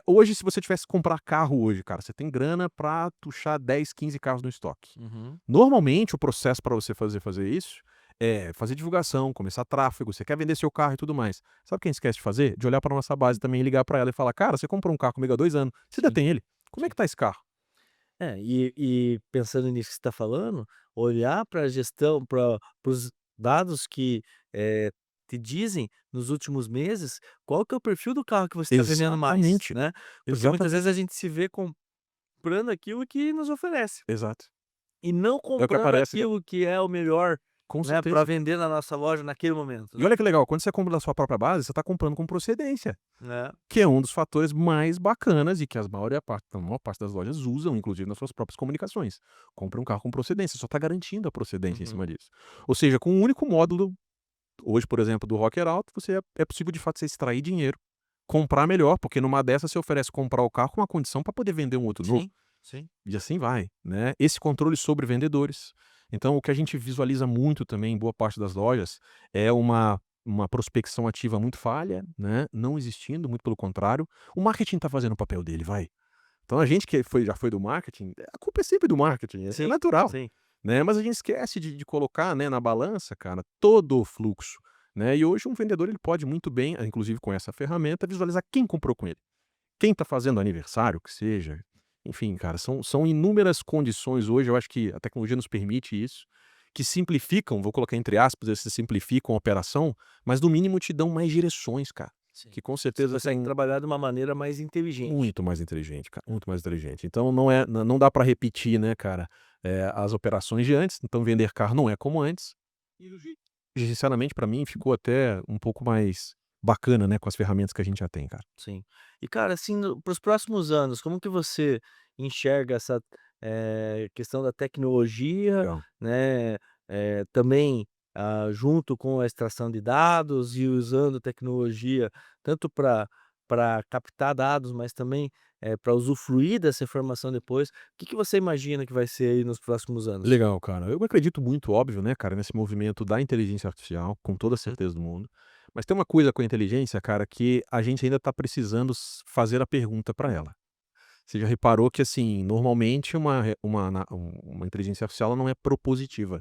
Hoje, se você tivesse que comprar carro hoje, cara, você tem grana para tuchar 10, 15 carros no estoque. Uhum. Normalmente, o processo para você fazer isso é fazer divulgação, começar tráfego, você quer vender seu carro e tudo mais. Sabe o que a gente esquece de fazer? De olhar para nossa base também e ligar para ela e falar: "Cara, você comprou um carro comigo há 2 anos, você ainda Sim, tem ele? Como é sim. que tá esse carro?". É, e pensando nisso que você está falando, olhar para a gestão, para os dados que, te dizem nos últimos meses, qual que é o perfil do carro que você está vendendo mais, Exatamente, né. Porque muitas vezes exatamente, a gente se vê comprando aquilo que nos oferece, exato. e não É o que comprando aparece, aquilo que é o melhor, com né, para certeza. vender na nossa loja naquele momento, E né. olha que legal, quando você compra da sua própria base, você está comprando com procedência, Né. que é um dos fatores mais bacanas e que a maior parte das lojas usam, inclusive nas suas próprias comunicações. Compra um carro com procedência, só está garantindo a procedência em Uhum. cima disso. Ou seja, com um único módulo, hoje, por exemplo, do Rocker Auto, é possível de fato você extrair dinheiro, comprar melhor, porque numa dessas você oferece comprar o carro com uma condição para poder vender um outro novo, Sim, sim. e assim vai, né. Esse controle sobre vendedores. Então o que a gente visualiza muito também em boa parte das lojas é uma prospecção ativa muito falha, né, não existindo, muito pelo contrário. O marketing está fazendo o papel dele, vai. Então a gente que já foi do marketing, a culpa é sempre do marketing, é Sim, natural, sim. né, mas a gente esquece de colocar, né, na balança, cara, todo o fluxo, né. E hoje um vendedor ele pode muito bem, inclusive com essa ferramenta, visualizar quem comprou com ele. Quem está fazendo aniversário, que seja, enfim, cara, são inúmeras condições hoje, eu acho que a tecnologia nos permite isso, que simplificam, vou colocar entre aspas, esse simplificam a operação, mas no mínimo te dão mais direções, cara, Sim. que com Você certeza consegue tem trabalhar de uma maneira mais inteligente. muito mais inteligente, cara, muito mais inteligente. Então não dá para repetir, né, cara, as operações de antes, então vender carro não é como antes. E sinceramente para mim ficou até um pouco mais bacana, né, com as ferramentas que a gente já tem, cara. Sim. E cara, assim, para os próximos anos, como que você enxerga essa, questão da tecnologia, Legal. né, também, junto com a extração de dados e usando tecnologia tanto para captar dados, mas também, para usufruir dessa informação depois. O que que você imagina que vai ser aí nos próximos anos? Legal, cara. Eu acredito muito, óbvio, né, cara, nesse movimento da inteligência artificial, com toda a Hum, certeza do mundo. Mas tem uma coisa com a inteligência, cara, que a gente ainda está precisando fazer a pergunta para ela. Você já reparou que, assim, normalmente uma inteligência artificial ela não é propositiva.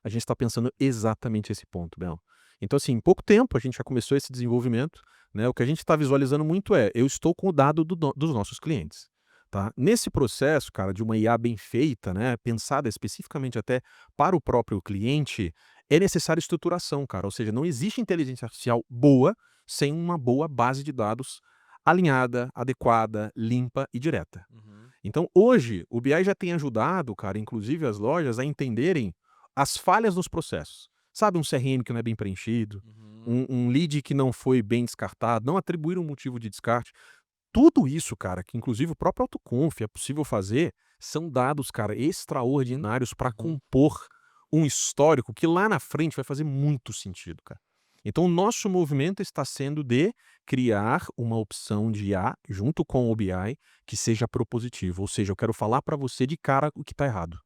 A gente está pensando exatamente esse ponto, Bel. Então, assim, em pouco tempo a gente já começou esse desenvolvimento, né? O que a gente está visualizando muito eu estou com o dado dos nossos clientes. Tá? Nesse processo, cara, de uma IA bem feita, né, pensada especificamente até para o próprio cliente, é necessária estruturação, cara. Ou seja, não existe inteligência artificial boa sem uma boa base de dados alinhada, adequada, limpa e direta. uhum, Então, hoje, o BI já tem ajudado, cara, inclusive as lojas a entenderem as falhas nos processos. Sabe, um CRM que não é bem preenchido, uhum, um lead que não foi bem descartado, não atribuir um motivo de descarte. Tudo isso, cara, que inclusive o próprio AutoConf é possível fazer, são dados, cara, extraordinários para uhum. compor um histórico que lá na frente vai fazer muito sentido, cara. Então, o nosso movimento está sendo de criar uma opção de IA junto com o BI que seja propositivo, ou seja, eu quero falar para você de cara o que está errado.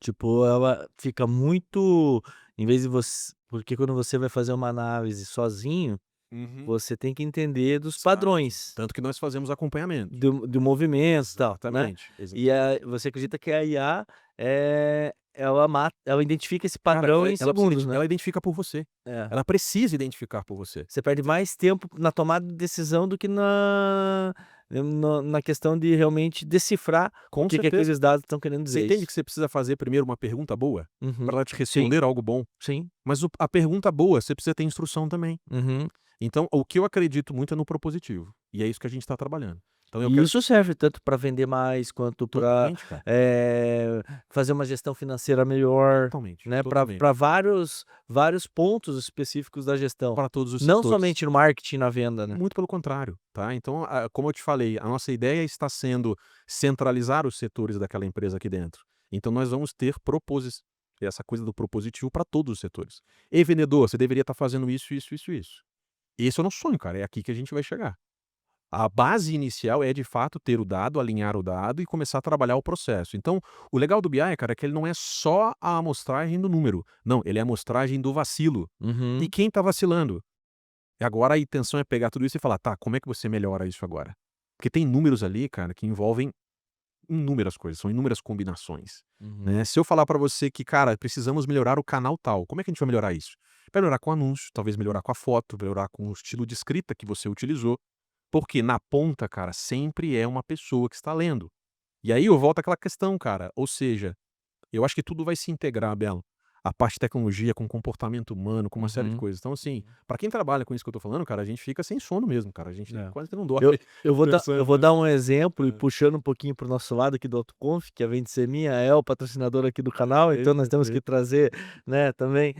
Tipo, ela fica muito em vez de você porque quando você vai fazer uma análise sozinho, Uhum. você tem que entender dos Exato. padrões Tanto que nós fazemos acompanhamento. do movimento e tal, né. Exatamente, E exatamente. a você acredita que a IA, ela identifica esse Cara, padrão em ela precisa segundos, né. ela identifica por você. É. Ela precisa identificar por você. Você perde mais tempo na tomada de decisão do que na questão de realmente decifrar o Com que que certeza. aqueles dados estão querendo Você dizer, entende isso. que você precisa fazer primeiro uma pergunta boa, Uhum. para ela te Sim, responder algo bom, sim. mas a pergunta boa você precisa ter instrução também. Uhum. Então, o que eu acredito muito é no propositivo, e é isso que a gente está trabalhando. Então eu E quero isso serve tanto para vender mais, quanto para totalmente, cara, fazer uma gestão financeira melhor, totalmente, né, para totalmente. vários pontos específicos da gestão, Para todos os não setores. somente no marketing e na venda, né. Muito pelo contrário, tá. Então, como eu te falei, a nossa ideia está sendo centralizar os setores daquela empresa aqui dentro. Então nós vamos ter essa coisa do propositivo para todos os setores. "Ei vendedor, você deveria estar fazendo isso, isso, isso, isso". Esse é o nosso sonho, cara, é aqui que a gente vai chegar. A base inicial é de fato ter o dado, alinhar o dado e começar a trabalhar o processo. Então, o legal do BI, cara, é que ele não é só a amostragem do número, não, ele é a amostragem do vacilo. E Uhum, quem está vacilando? E agora a intenção é pegar tudo isso e falar: "Tá, como é que você melhora isso agora?". Porque tem números ali, cara, que envolvem inúmeras coisas, são inúmeras combinações, uhum, né. Se eu falar pra você que: "Cara, precisamos melhorar o canal tal", como é que a gente vai melhorar isso? Vai melhorar com anúncio, talvez melhorar com a foto, melhorar com o estilo de escrita que você utilizou, porque na ponta, cara, sempre é uma pessoa que está lendo. E aí eu volto àquela questão, cara, ou seja, eu acho que tudo vai se integrar, Belo. A parte de tecnologia com comportamento humano, com uma série de uhum, coisas. Então, assim, uhum. pra quem trabalha com isso que eu tô falando, cara, a gente fica sem sono mesmo, cara. A gente É. quase que não Eu dorme eu pensando, vou né. dar um exemplo e É. puxando um pouquinho para o nosso lado aqui do AutoConf, que a Venceminha é o patrocinador aqui do canal, então nós temos que Perfeito. trazer, né, também,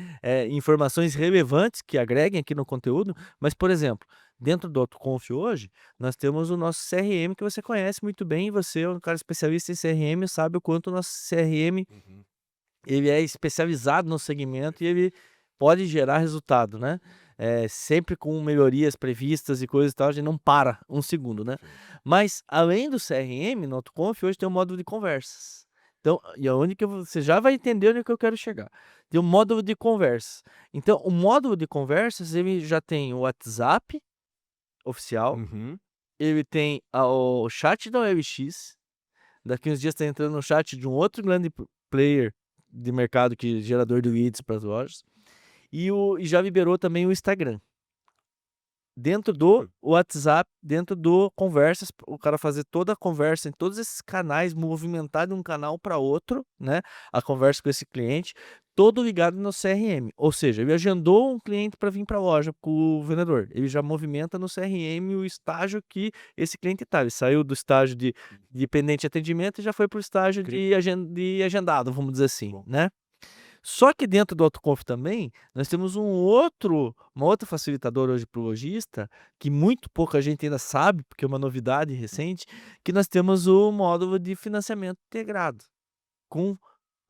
informações relevantes que agreguem aqui no conteúdo. Mas, por exemplo, dentro do AutoConf hoje, nós temos o nosso CRM que você conhece muito bem, e você é um cara especialista em CRM, sabe o quanto o nosso CRM, Uhum. ele é especializado no segmento e ele pode gerar resultado, né. Sempre com melhorias previstas e coisa e tal, a gente não para um segundo, né. Perfeito. Mas além do CRM, no AutoConf, hoje tem um módulo de conversas. Então, e aonde que você já vai entender onde que eu quero chegar. Tem um módulo de conversas. Então, o módulo de conversas, ele já tem o WhatsApp oficial, Uhum. ele tem o chat da OLX. Daqui uns dias está entrando no chat de um outro grande player de mercado, que é gerador de leads para as lojas, e já liberou também o Instagram. Dentro do Hum. WhatsApp, dentro do conversas, o cara fazer toda a conversa em todos esses canais, movimentar de um canal para outro, né, a conversa com esse cliente, todo ligado no CRM. Ou seja, ele agendou um cliente para vir para a loja, com o vendedor, ele já movimenta no CRM o estágio que esse cliente está. Ele saiu do estágio de pendente atendimento e já foi para o estágio Incrível. de agendado, vamos dizer Muito assim, bom. né. Só que dentro do AutoConf também, nós temos uma outra facilitadora hoje para o lojista, que muito pouca gente ainda sabe, porque é uma novidade recente, que nós temos o módulo de financiamento integrado, com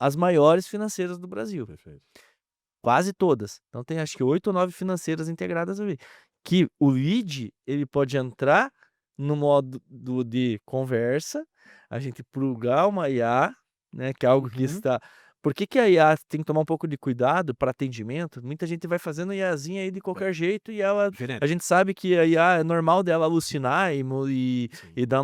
as maiores financeiras do Brasil, Perfeito. quase todas. Então tem acho que 8 ou 9 financeiras integradas ali, que o lead, ele pode entrar no modo de conversa, a gente plugar uma IA, né, que é algo que Uhum. está por que que a IA tem que tomar um pouco de cuidado para atendimento? Muita gente vai fazendo a IAzinha aí de É, qualquer jeito e ela a genérico. gente sabe que a IA é normal dela alucinar Sim. e dar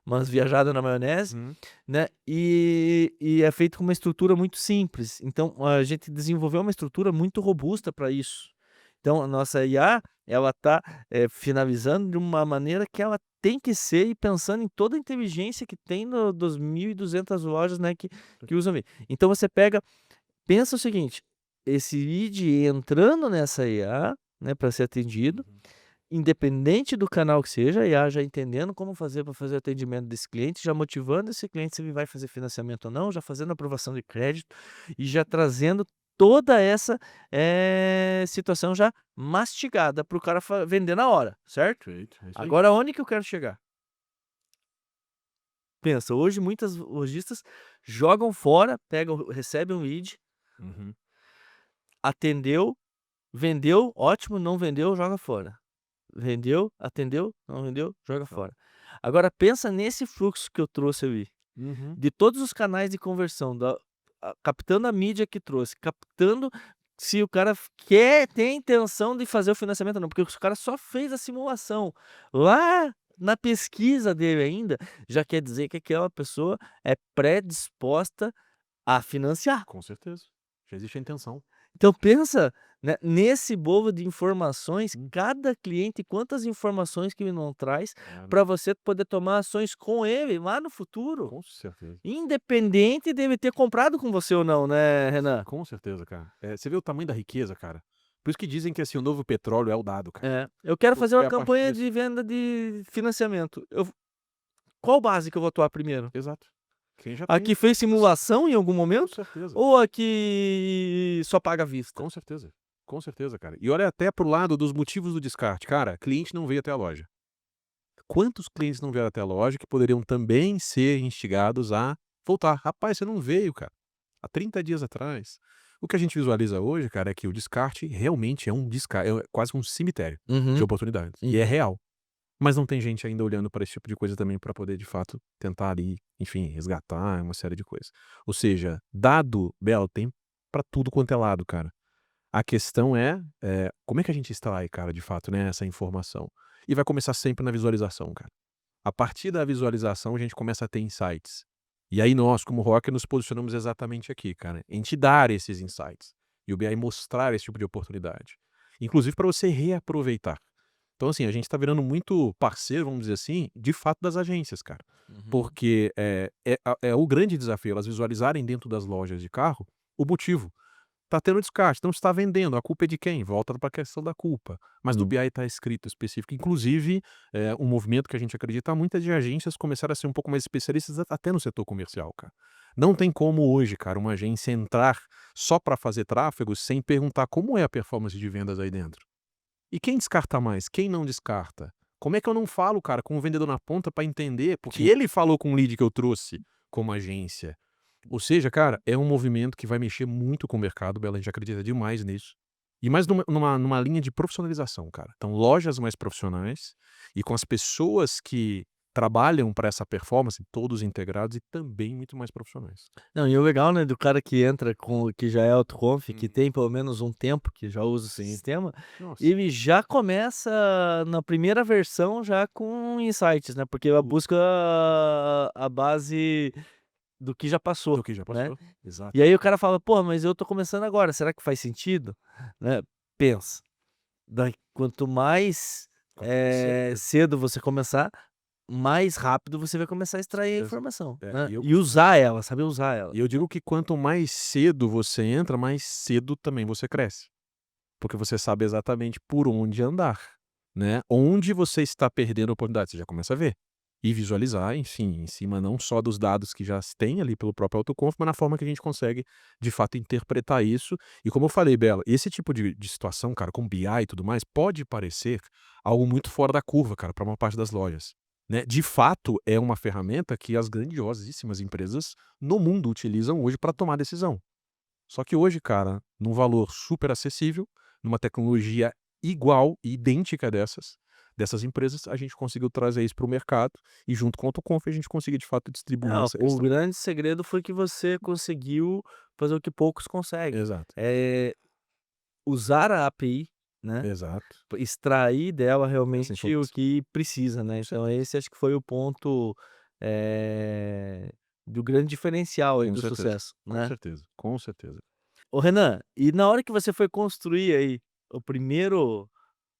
umas viajada na maionese, Uhum. né, e é feito com uma estrutura muito simples, então a gente desenvolveu uma estrutura muito robusta para isso. Então a nossa IA, ela está, finalizando de uma maneira que ela tem que ser e pensando em toda a inteligência que tem no dos 1.200 lojas, né, que usam ali. Então você pensa o seguinte, esse lead entrando nessa IA, né, para ser atendido, Uhum. independente do canal que seja, a IA já entendendo como fazer para fazer o atendimento desse cliente, já motivando esse cliente se ele vai fazer financiamento ou não, já fazendo aprovação de crédito e já trazendo toda essa, situação já mastigada para o cara vender na hora, certo? Perfeito, é isso aí. Agora aonde que eu quero chegar? Pensa, hoje muitas lojistas jogam fora, pegam recebem um lead, Uhum. atendeu, vendeu, ótimo, não vendeu, joga fora. Vendeu, atendeu, não vendeu, joga Fala. fora. Agora pensa nesse fluxo que eu trouxe ali. Uhum. de todos os canais de conversão, captando a mídia que trouxe, captando se o cara tem intenção de fazer o financiamento ou não, porque o cara só fez a simulação. Lá na pesquisa dele ainda, já quer dizer que aquela pessoa é predisposta a financiar. Com certeza. Já existe a intenção. Então pensa, né, nesse bolo de informações, Hum. cada cliente, quantas informações que ele não traz É, para você poder tomar ações com ele lá no futuro, com certeza. independente dele ter comprado com você ou não, né, Renan? Com certeza, cara. Você vê o tamanho da riqueza, cara. Por isso que dizem que, assim, o novo petróleo é o dado, cara. É, eu quero fazer Porque uma é a partir campanha disso de venda de financiamento. Qual base que eu vou atuar primeiro? exato. Quem já A tem que fez simulação em algum com momento certeza, ou a que só paga à vista? com certeza. Com certeza, cara. E olha até pro lado dos motivos do descarte. Cara, cliente não veio até a loja. Quantos clientes não vieram até a loja que poderiam também ser instigados a voltar? "Rapaz, você não veio, cara, há 30 dias atrás". O que a gente visualiza hoje, cara, é que o descarte realmente é um é quase um cemitério de Uhum, oportunidades. E é uhum. real. Mas não tem gente ainda olhando para esse tipo de coisa também para poder, de fato, tentar ali, enfim, resgatar uma série de coisas. Ou seja, dado, Bela, tem para tudo quanto é lado, cara. A questão é como é que a gente extrai, cara, de fato, né, essa informação? E vai começar sempre na visualização, cara. A partir da visualização, a gente começa a ter insights. E aí nós, como Rocket, nos posicionamos exatamente aqui, cara, em te dar esses insights. E o BI mostrar esse tipo de oportunidade. Inclusive para você reaproveitar. Então, assim, a gente tá virando muito parceiro, vamos dizer assim, de fato das agências, cara. Uhum. Porque é o grande desafio elas visualizarem dentro das lojas de carro o motivo. Tá tendo descarte, então está vendendo, a culpa é de quem? Volta para a questão da culpa. Mas no Hum. BI está escrito específico. Inclusive, um movimento que a gente acredita muitas de agências começaram a ser um pouco mais especialistas até no setor comercial, cara. Não tem como hoje, cara, uma agência entrar só para fazer tráfego sem perguntar como é a performance de vendas aí dentro. E quem descarta mais? Quem não descarta? Como é que eu não falo, cara, com o vendedor na ponta para entender? Porque Sim. ele falou com o lead que eu trouxe como agência. Ou seja, cara, é um movimento que vai mexer muito com o mercado, Bela, a gente acredita demais nisso. E mais numa linha de profissionalização, cara. Então, lojas mais profissionais e com as pessoas que trabalham para essa performance, todos integrados e também muito mais profissionais. Não, e o legal, né, do cara que entra que já é autoconf, que Uhum. tem pelo menos um tempo que já usa o Sim. sistema, Nossa. ele já começa na primeira versão já com insights, né, porque ela Tudo. busca a base do que já passou, Do que já né. passou. Exato. E aí o cara fala: "Pô, mas eu tô começando agora, será que faz sentido?", né. Pensa, quanto mais, Com certeza. cedo você começar, mais rápido você vai começar a extrair a Certeza. informação, É, né, e eu e usar ela, saber usar ela. E eu digo que quanto mais cedo você entra, mais cedo também você cresce. Porque você sabe exatamente por onde andar, né? Onde você está perdendo oportunidade, você já começa a ver. E visualizar, enfim, em cima não só dos dados que já se tem ali pelo próprio AutoConf, mas na forma que a gente consegue, de fato, interpretar isso. E como eu falei, Bela, esse tipo de situação, cara, com BI e tudo mais, pode parecer algo muito fora da curva, cara, para uma parte das lojas. Né? De fato, é uma ferramenta que as grandiosíssimas empresas no mundo utilizam hoje para tomar decisão. Só que hoje, cara, num valor super acessível, numa tecnologia igual e idêntica dessas empresas, a gente conseguiu trazer isso para o mercado e junto com o Autoconf a gente conseguiu de fato distribuir Não, essa o questão. grande segredo foi que você conseguiu fazer o que poucos conseguem, Exato, eh, usar a API, né, exato. extrair dela Essa realmente o informação. que precisa, né, Com então certeza, esse acho que foi o ponto, eh, do grande diferencial aí com do certeza, sucesso, com né. certeza, com certeza. Ô Renan, e na hora que você foi construir aí o primeiro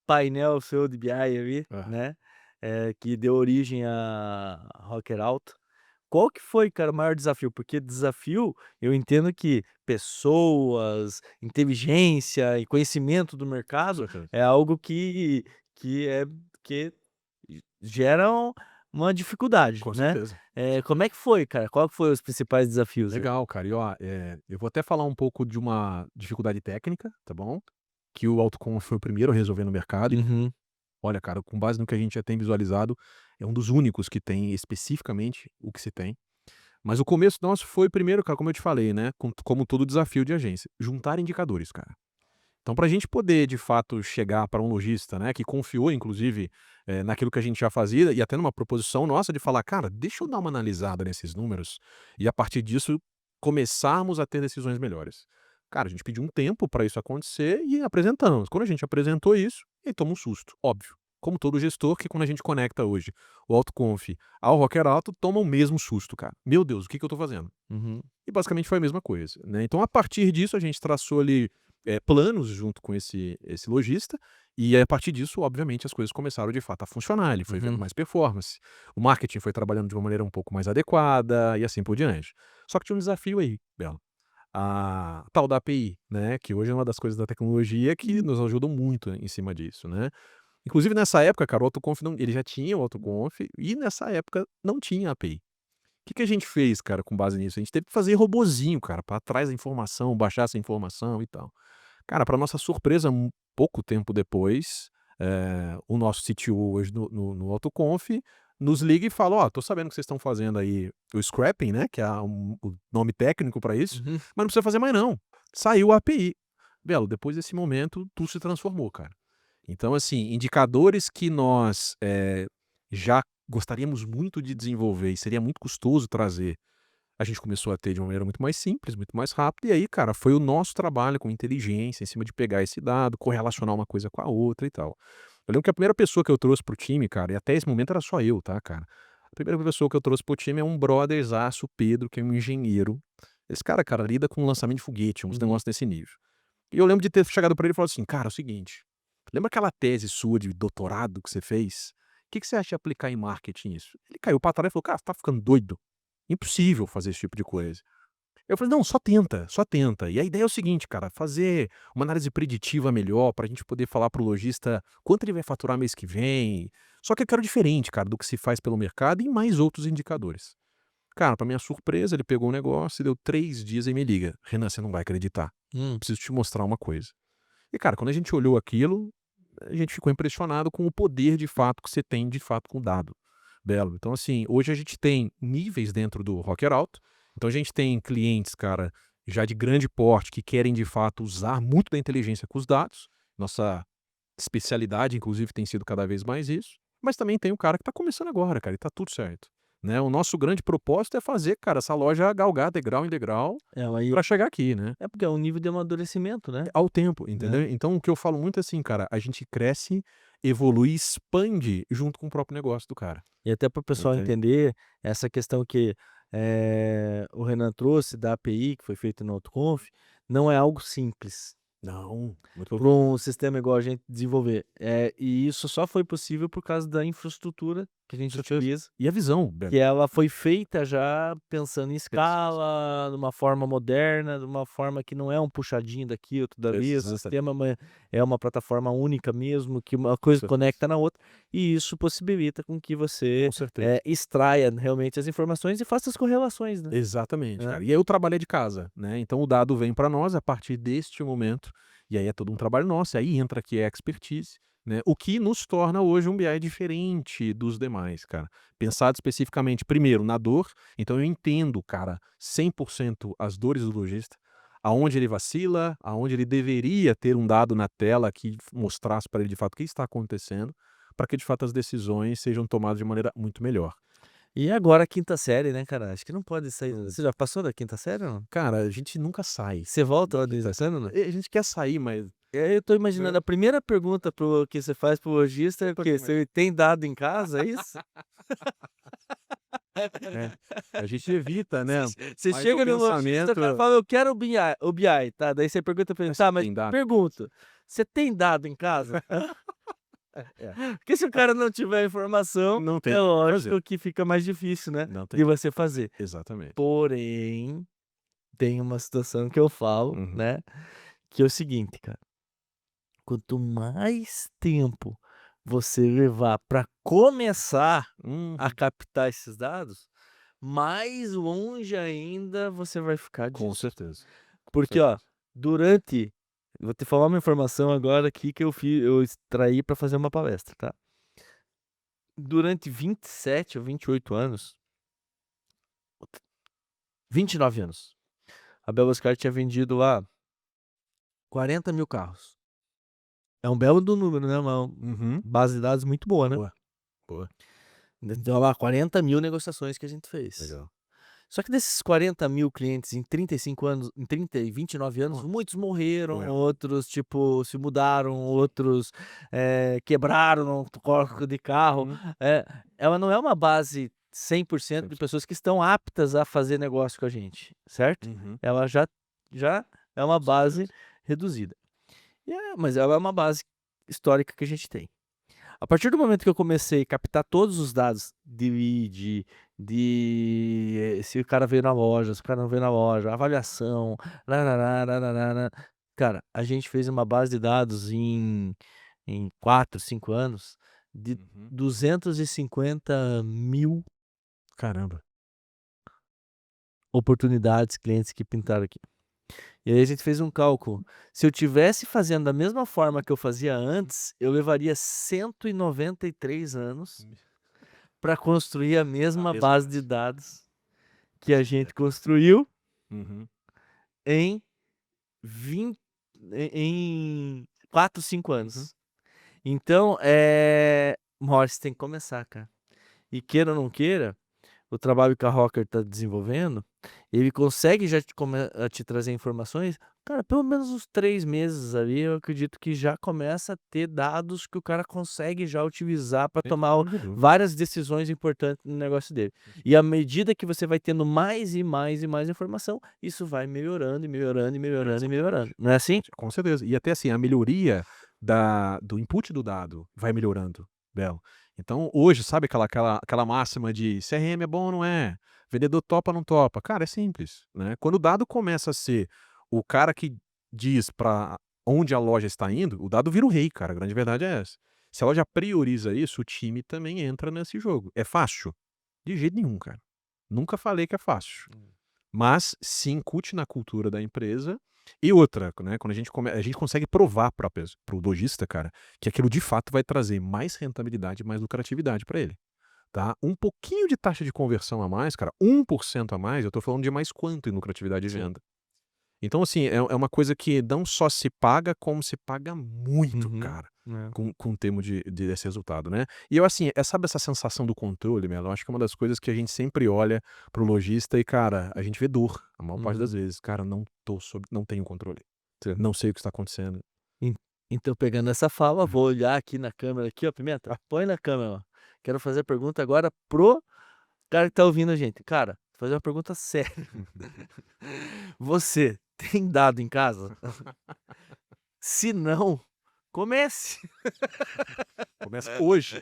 painel seu de BI ali, É. né, que deu origem a Rocker Auto. Qual que foi, cara, o maior desafio? Porque desafio, eu entendo que pessoas, inteligência e conhecimento do Com mercado certeza. é algo que é que geram uma dificuldade, Com né. certeza. Como é que foi, cara? Qual que foi os principais desafios aí? Legal, cara. E ó, eu vou até falar um pouco de uma dificuldade técnica, tá bom? Que o Autoconf foi o primeiro a resolver no mercado. Uhum. Olha, cara, com base no que a gente já tem visualizado, é um dos únicos que tem especificamente o que se tem. Mas o começo nosso foi primeiro, cara, como eu te falei, né, como todo desafio de agência, juntar indicadores, cara. Então, para a gente poder, de fato, chegar para um lojista, né, que confiou, inclusive, naquilo que a gente já fazia e até numa proposição nossa de falar: "Cara, deixa eu dar uma analisada nesses números e, a partir disso, começarmos a ter decisões melhores". Cara, a gente pediu um tempo para isso acontecer e apresentamos. Quando a gente apresentou isso, ele toma um susto, óbvio. Como todo gestor que quando a gente conecta hoje o AutoConf ao Rocker Auto, toma o mesmo susto, cara. "Meu Deus, o que que eu estou fazendo?". Uhum. E basicamente foi a mesma coisa, né. Então a partir disso a gente traçou ali, planos junto com esse lojista, e aí a partir disso obviamente as coisas começaram de fato a funcionar, ele foi vendo Uhum. mais performance, o marketing foi trabalhando de uma maneira um pouco mais adequada e assim por diante. Só que tinha um desafio aí, Bela, a tal da API, né, que hoje é uma das coisas da tecnologia que nos ajudam muito em cima disso, né. Inclusive nessa época, cara, o AutoConf não ele já tinha o AutoConf e nessa época não tinha API. Que a gente fez, cara, com base nisso? A gente teve que fazer robozinho, cara, pra atrás da informação, baixar essa informação e tal. Cara, pra nossa surpresa, pouco tempo depois, o nosso CTO hoje no AutoConf nos liga e fala: "Ó, tô sabendo que vocês estão fazendo aí o scrapping, né, que é o nome técnico pra isso, Uhum. mas não precisa fazer mais não, saiu a API". Belo, depois desse momento, tudo se transformou, cara. Então, assim, indicadores que nós, já gostaríamos muito de desenvolver e seria muito custoso trazer, a gente começou a ter de uma maneira muito mais simples, muito mais rápida, e aí, cara, foi o nosso trabalho com inteligência em cima de pegar esse dado, correlacionar uma coisa com a outra e tal. Eu lembro que a primeira pessoa que eu trouxe para o time, cara, e até esse momento era só eu, tá, cara. A primeira pessoa que eu trouxe para o time é um brotherzaço, Pedro, que é um engenheiro. Esse cara, lida com lançamento de foguete, uns Uhum. negócios desse nível. E eu lembro de ter chegado pra ele e falado assim: "Cara, é o seguinte, lembra aquela tese sua de doutorado que você fez? O que que você acha de aplicar em marketing isso?". Ele caiu pra trás e falou: "Cara, você tá ficando doido? Impossível fazer esse tipo de coisa". Eu falei: "Não, só tenta, só tenta". E a ideia é o seguinte, cara, fazer uma análise preditiva melhor pra gente poder falar para o lojista quanto ele vai faturar mês que vem. Só que eu quero diferente, cara, do que se faz pelo mercado e mais outros indicadores. Cara, pra minha surpresa, ele pegou o negócio e deu 3 dias e me liga: "Renan, você não vai acreditar. Hum. Preciso te mostrar uma coisa". E, cara, quando a gente olhou aquilo, a gente ficou impressionado com o poder de fato que você tem de fato com o dado. Belo. Então, assim, hoje a gente tem níveis dentro do Rocker Auto. Então a gente tem clientes, cara, já de grande porte que querem de fato usar muito da inteligência com os dados. Nossa especialidade, inclusive, tem sido cada vez mais isso. Mas também tem o cara que está começando agora, cara, e tá tudo certo, né. O nosso grande propósito é fazer, cara, essa loja galgar degrau em degrau Aí para chegar aqui, né. é porque é um nível de amadurecimento, né, Ao tempo, né. entendeu? Então o que eu falo muito é assim, cara, a gente cresce, evolui e expande junto com o próprio negócio do cara, E até para o pessoal entende? entender essa questão que, o Renan trouxe da API, que foi feita no AutoConf, não é algo simples. Não, muito pelo Para um sistema igual a gente desenvolver. E isso só foi possível por causa da infraestrutura que a com gente certeza. utiliza, E a visão, que Breno. ela foi feita já pensando em Ex escala, de uma forma moderna, de uma forma que não é um puxadinho daqui, outro dali, o exatamente, sistema é uma plataforma única mesmo, que uma com coisa certeza, conecta na outra, e isso possibilita com que você, com certeza. extraia realmente as informações e faça as correlações, Exatamente, né. cara. E aí o trabalho é de casa, né, então o dado vem para nós a partir deste momento, e aí é todo um trabalho nosso, aí entra aqui a expertise, né, o que nos torna hoje um BI diferente dos demais, cara. Pensado especificamente, primeiro, na dor, então eu entendo, cara, 100% as dores do lojista, aonde ele vacila, aonde ele deveria ter um dado na tela que mostrasse para ele de fato o que está acontecendo, para que de fato as decisões sejam tomadas de maneira muito melhor. E agora a quinta série, né, cara, acho que não pode sair você já passou da quinta série ou não? Cara, a gente nunca sai Você volta da lá de vez quinta em quando, não? a gente quer sair, mas, Eu tô né, imaginando a primeira pergunta que você faz para o lojista é o quê? "Você tem dado em casa", é isso? é, a gente evita, né, Você mas o chega no lojista, o pensamento cara fala: "Eu quero o BI", tá, daí você pergunta pra ele: mas você "Tá, mas tem dado? pergunto, você tem dado em casa?" É, Porque se o cara não tiver informação, não tem é o que fazer, lógico que fica mais difícil, né, não tem de o que você fazer. fazer. Exatamente. Porém, tem uma situação que eu falo, Uhum. né, que é o seguinte, cara. Quanto mais tempo você levar para começar a Uhum. captar esses dados, mais longe ainda você vai ficar Com disso. certeza, com Porque, ó, certeza. durante vou te falar uma informação agora aqui que eu extraí para fazer uma palestra, tá. Durante 27 ou 28 anos, 29 anos, a Beloscar tinha vendido lá 40 mil carros. É um belo do número, né, uma Uhum. base de dados muito boa, né. Boa, boa. Então lá 40 mil negociações que a gente fez. Legal. Só que desses 40 mil clientes em 35 anos, em 30 e 29 anos, Ó, muitos morreram, morreu. outros, tipo, se mudaram, outros, quebraram no toque de carro. Uhum. Ela não é uma base 100% de 100%. pessoas que estão aptas a fazer negócio com a gente, certo? Uhum. Ela já é uma Com base certeza. reduzida. Mas ela é uma base histórica que a gente tem. A partir do momento que eu comecei a captar todos os dados de lead, se o cara veio na loja, se o cara não veio na loja, avaliação, nã nã cara, a gente fez uma base de dados em 4, 5 anos de Uhum. 250 mil Caramba. oportunidades, clientes que pintaram aqui. E aí a gente fez um cálculo, se eu tivesse fazendo da mesma forma que eu fazia antes, eu levaria 193 anos para construir a A mesma mesma base de base. dados que a É. gente construiu Uhum. em 20 em 4, 5 Uhum. anos. Então, uma hora você tem que começar, cara. E queira ou não queira, o trabalho que a Rocker está desenvolvendo, ele consegue já a te trazer informações, cara, pelo menos uns 3 meses ali, eu acredito que já começa a ter dados que o cara consegue já utilizar para Sem tomar sombra de dúvida. várias decisões importantes no negócio dele. E à medida que você vai tendo mais e mais e mais informação, isso vai melhorando e melhorando e melhorando e melhorando. Exatamente. Não é assim? Com certeza. E até assim, a melhoria do input do dado vai melhorando, Belo. Então, hoje, sabe aquela máxima de CRM é bom ou não é? Vendedor topa ou não topa? Cara, é simples, né? Quando o dado começa a ser o cara que diz para onde a loja está indo, o dado vira o rei, cara. A grande verdade é essa. Se a loja prioriza isso, o time também entra nesse jogo. É fácil? De jeito nenhum, cara. Nunca falei que é fácil. Mas se incute na cultura da empresa. E outra, né, quando a gente consegue provar para o lojista, cara, que aquilo de fato vai trazer mais rentabilidade, mais lucratividade para ele, tá? Um pouquinho de taxa de conversão a mais, cara, 1% a mais, eu tô falando de mais quanto em lucratividade de Sim. venda. Então, assim, é uma coisa que não só se paga, como se paga muito, Uhum. cara, É. com o termo desse resultado, né. E eu, assim, sabe essa sensação do controle, Melo? Eu acho que é uma das coisas que a gente sempre olha para o lojista e, cara, a gente vê dor, a maior parte das Uhum. vezes. Cara, não tenho controle, Sim. não sei o que está acontecendo. En então pegando essa fala, vou olhar aqui na câmera aqui, ó, Pimenta, põe na câmera, ó. Quero fazer a pergunta agora pro cara que tá ouvindo a gente. Cara, vou fazer uma pergunta séria. Você tem dado em casa? Se não, comece. Começa hoje.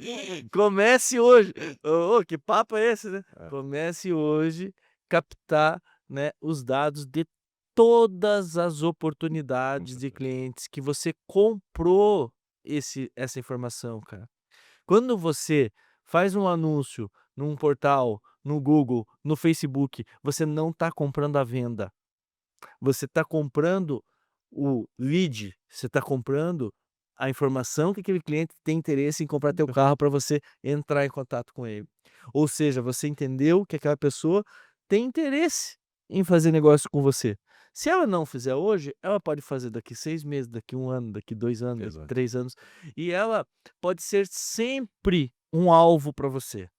Comece hoje. Ô, que papo é esse, né? É, Comece hoje captar, né, os dados de todas as com oportunidades de certeza. clientes que você comprou essa informação, cara. Quando você faz um anúncio num portal, no Google, no Facebook, você não está comprando a venda, você está comprando o lead, você está comprando a informação que aquele cliente tem interesse em comprar teu carro para você entrar em contato com ele. Ou seja, você entendeu que aquela pessoa tem interesse em fazer negócio com você. Se ela não fizer hoje, ela pode fazer daqui 6 meses, daqui 1 ano, daqui 2 anos, daqui Exato. 3 anos, e ela pode ser sempre um alvo para você.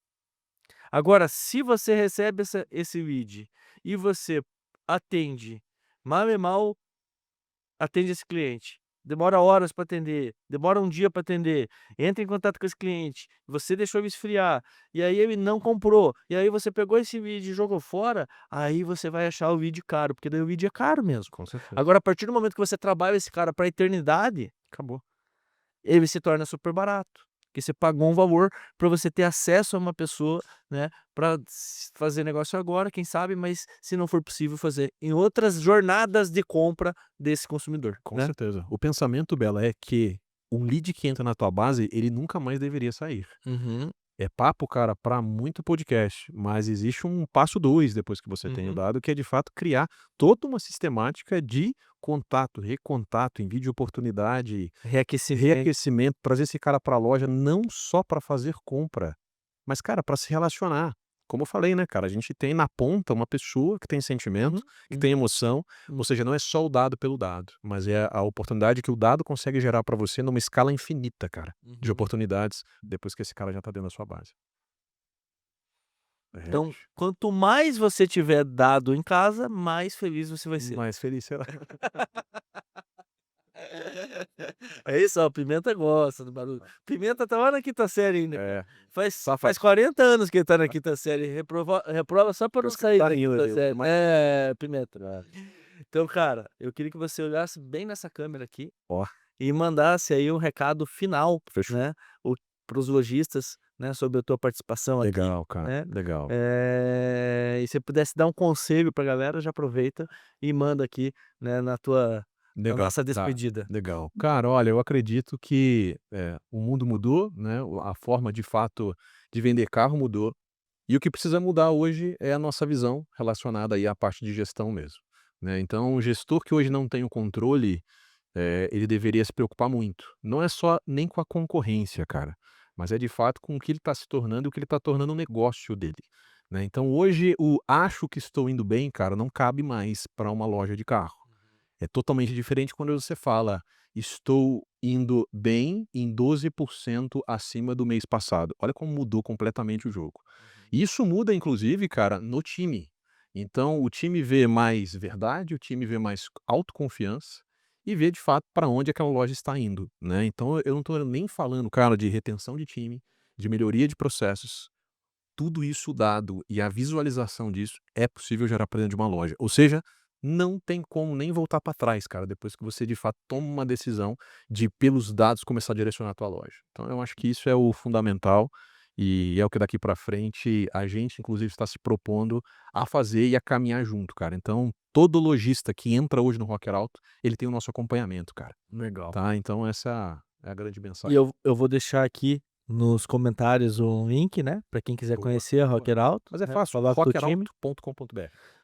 Agora, se você recebe esse lead e você atende, mal e mal atende esse cliente, demora horas para atender, demora um dia para atender, entra em contato com esse cliente, você deixou ele esfriar, e aí ele não comprou, e aí você pegou esse lead e jogou fora, aí você vai achar o lead caro, porque daí o lead é caro mesmo. Com certeza. Agora, a partir do momento que você trabalha esse cara para a eternidade, Acabou. ele se torna super barato, porque você pagou um valor para você ter acesso a uma pessoa, né, para fazer negócio agora, quem sabe, mas se não for possível fazer em outras jornadas de compra desse consumidor, Com né. certeza. O pensamento, Bela, é que um lead que entra na tua base, ele nunca mais deveria sair. Uhum, É papo, cara, para muito podcast, mas existe um passo 2 depois que você tem o uhum. dado, que é de fato criar toda uma sistemática de contato, recontato, envio de oportunidade, Reaquecimento. reaquecimento, trazer esse cara para a loja não só para fazer compra, mas, cara, para se relacionar. como eu falei, né, cara, a gente tem na ponta uma pessoa que tem sentimento, Uhum, que hum, tem emoção, ou hum, seja, não é só o dado pelo dado, mas é a oportunidade que o dado consegue gerar pra você numa escala infinita, cara, de uhum. oportunidades depois que esse cara já tá dentro da sua base. É, Então, bicho. quanto mais você tiver dado em casa, mais feliz você vai ser. Mais feliz será. É isso, ó, Pimenta gosta do barulho. Pimenta tá lá na quinta série ainda, cara. É, Faz safado. 40 anos que ele tá na quinta série, reprova só pra Por não isso que ele sair tá da rindo quinta ali, série. mas É, Pimenta. Então, cara, eu queria que você olhasse bem nessa câmera aqui ó, e mandasse aí um recado final, fechou. né, para os lojistas, né, sobre a tua participação aqui, Legal, cara, né. legal. E se pudesse dar um conselho pra galera, já aproveita e manda aqui, né, na Legal, nossa tá, despedida. legal. Cara, olha, eu acredito que, o mundo mudou, né, a forma de fato de vender carro mudou, e o que precisa mudar hoje é a nossa visão relacionada aí à parte de gestão mesmo, né. Então o gestor que hoje não tem o controle, ele deveria se preocupar muito. Não é só nem com a concorrência, cara, mas é de fato com o que ele está se tornando e o que ele está tornando o negócio dele, né. Então hoje o "acho que estou indo bem", cara, não cabe mais para uma loja de carro. É totalmente diferente quando você fala: "Estou indo bem em 12% acima do mês passado". Olha como mudou completamente o jogo. Uhum. E isso muda inclusive, cara, no time. Então o time vê mais verdade, o time vê mais autoconfiança e vê de fato para onde aquela loja está indo, né. Então eu não estou nem falando, cara, de retenção de time, de melhoria de processos, tudo isso dado e a visualização disso é possível gerar pra dentro de uma loja. Ou seja, não tem como nem voltar para trás, cara, depois que você de fato toma uma decisão de, pelos dados, começar a direcionar a tua loja. Então eu acho que isso é o fundamental e é o que daqui para frente a gente inclusive está se propondo a fazer e a caminhar junto, cara. Então todo lojista que entra hoje no Rocker Auto, ele tem o nosso acompanhamento, cara, Legal. tá. Então essa é a grande E mensagem. eu vou deixar aqui nos comentários um link, né, para quem quiser Boa, conhecer a boa. Rocker Auto, Mas é né, fácil, falar com o teu time. rockerauto.com.br.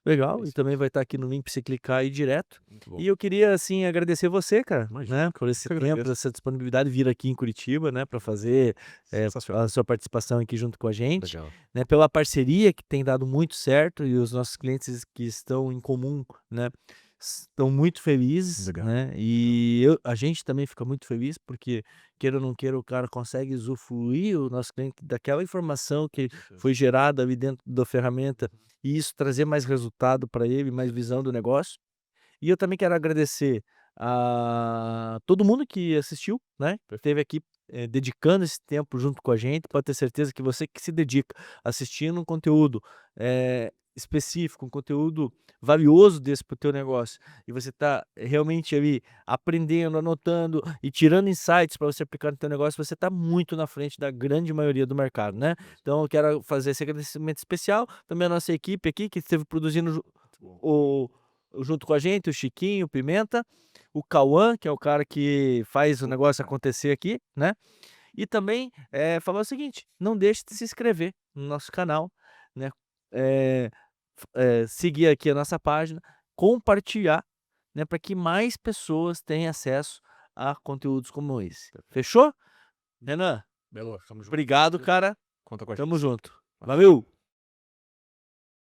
Legal, e também Falicíssimo. vai estar aqui no link para você clicar aí direto. Muito bom. E eu queria, assim, agradecer você, cara, Imagina, né, cara. por Eu esse que tempo, agradeço. essa disponibilidade de vir aqui em Curitiba, né, para fazer, a Sensacional. sua participação aqui junto com a gente, Legal. né, pela parceria que tem dado muito certo e os nossos clientes que estão em comum, né, estão muito felizes, Legal. né, Legal. e a gente também fica muito feliz, porque, queira ou não queira, o cara consegue usufruir, o nosso cliente, daquela informação que Com certeza. foi gerada ali dentro da ferramenta Uhum. e isso trazer mais resultado para ele, mais visão do negócio. E eu também quero agradecer a todo mundo que assistiu, né, esteve aqui, dedicando esse tempo junto com a gente. Pode ter certeza que você que se dedica assistindo um conteúdo, específico, um conteúdo valioso desse para o teu negócio, e você está realmente ali aprendendo, anotando e tirando insights para você aplicar no teu negócio, você está muito na frente da grande maioria do mercado, Com né. certeza. Então eu quero fazer esse agradecimento especial, também a nossa equipe aqui que esteve produzindo Muito bom. o junto com a gente, o Chiquinho, o Pimenta, o Cauã, que é o cara que faz o Boa, negócio cara. acontecer aqui, né. E também, falar o seguinte, não deixe de se inscrever no nosso canal, né, eh, seguir aqui a nossa página, compartilhar, né, para que mais pessoas tenham acesso a conteúdos como esse. Perfeito. Fechou? Renan, Belo, tamo junto. obrigado, cara. Conta com a Tamo gente sempre. junto. Valeu. Valeu.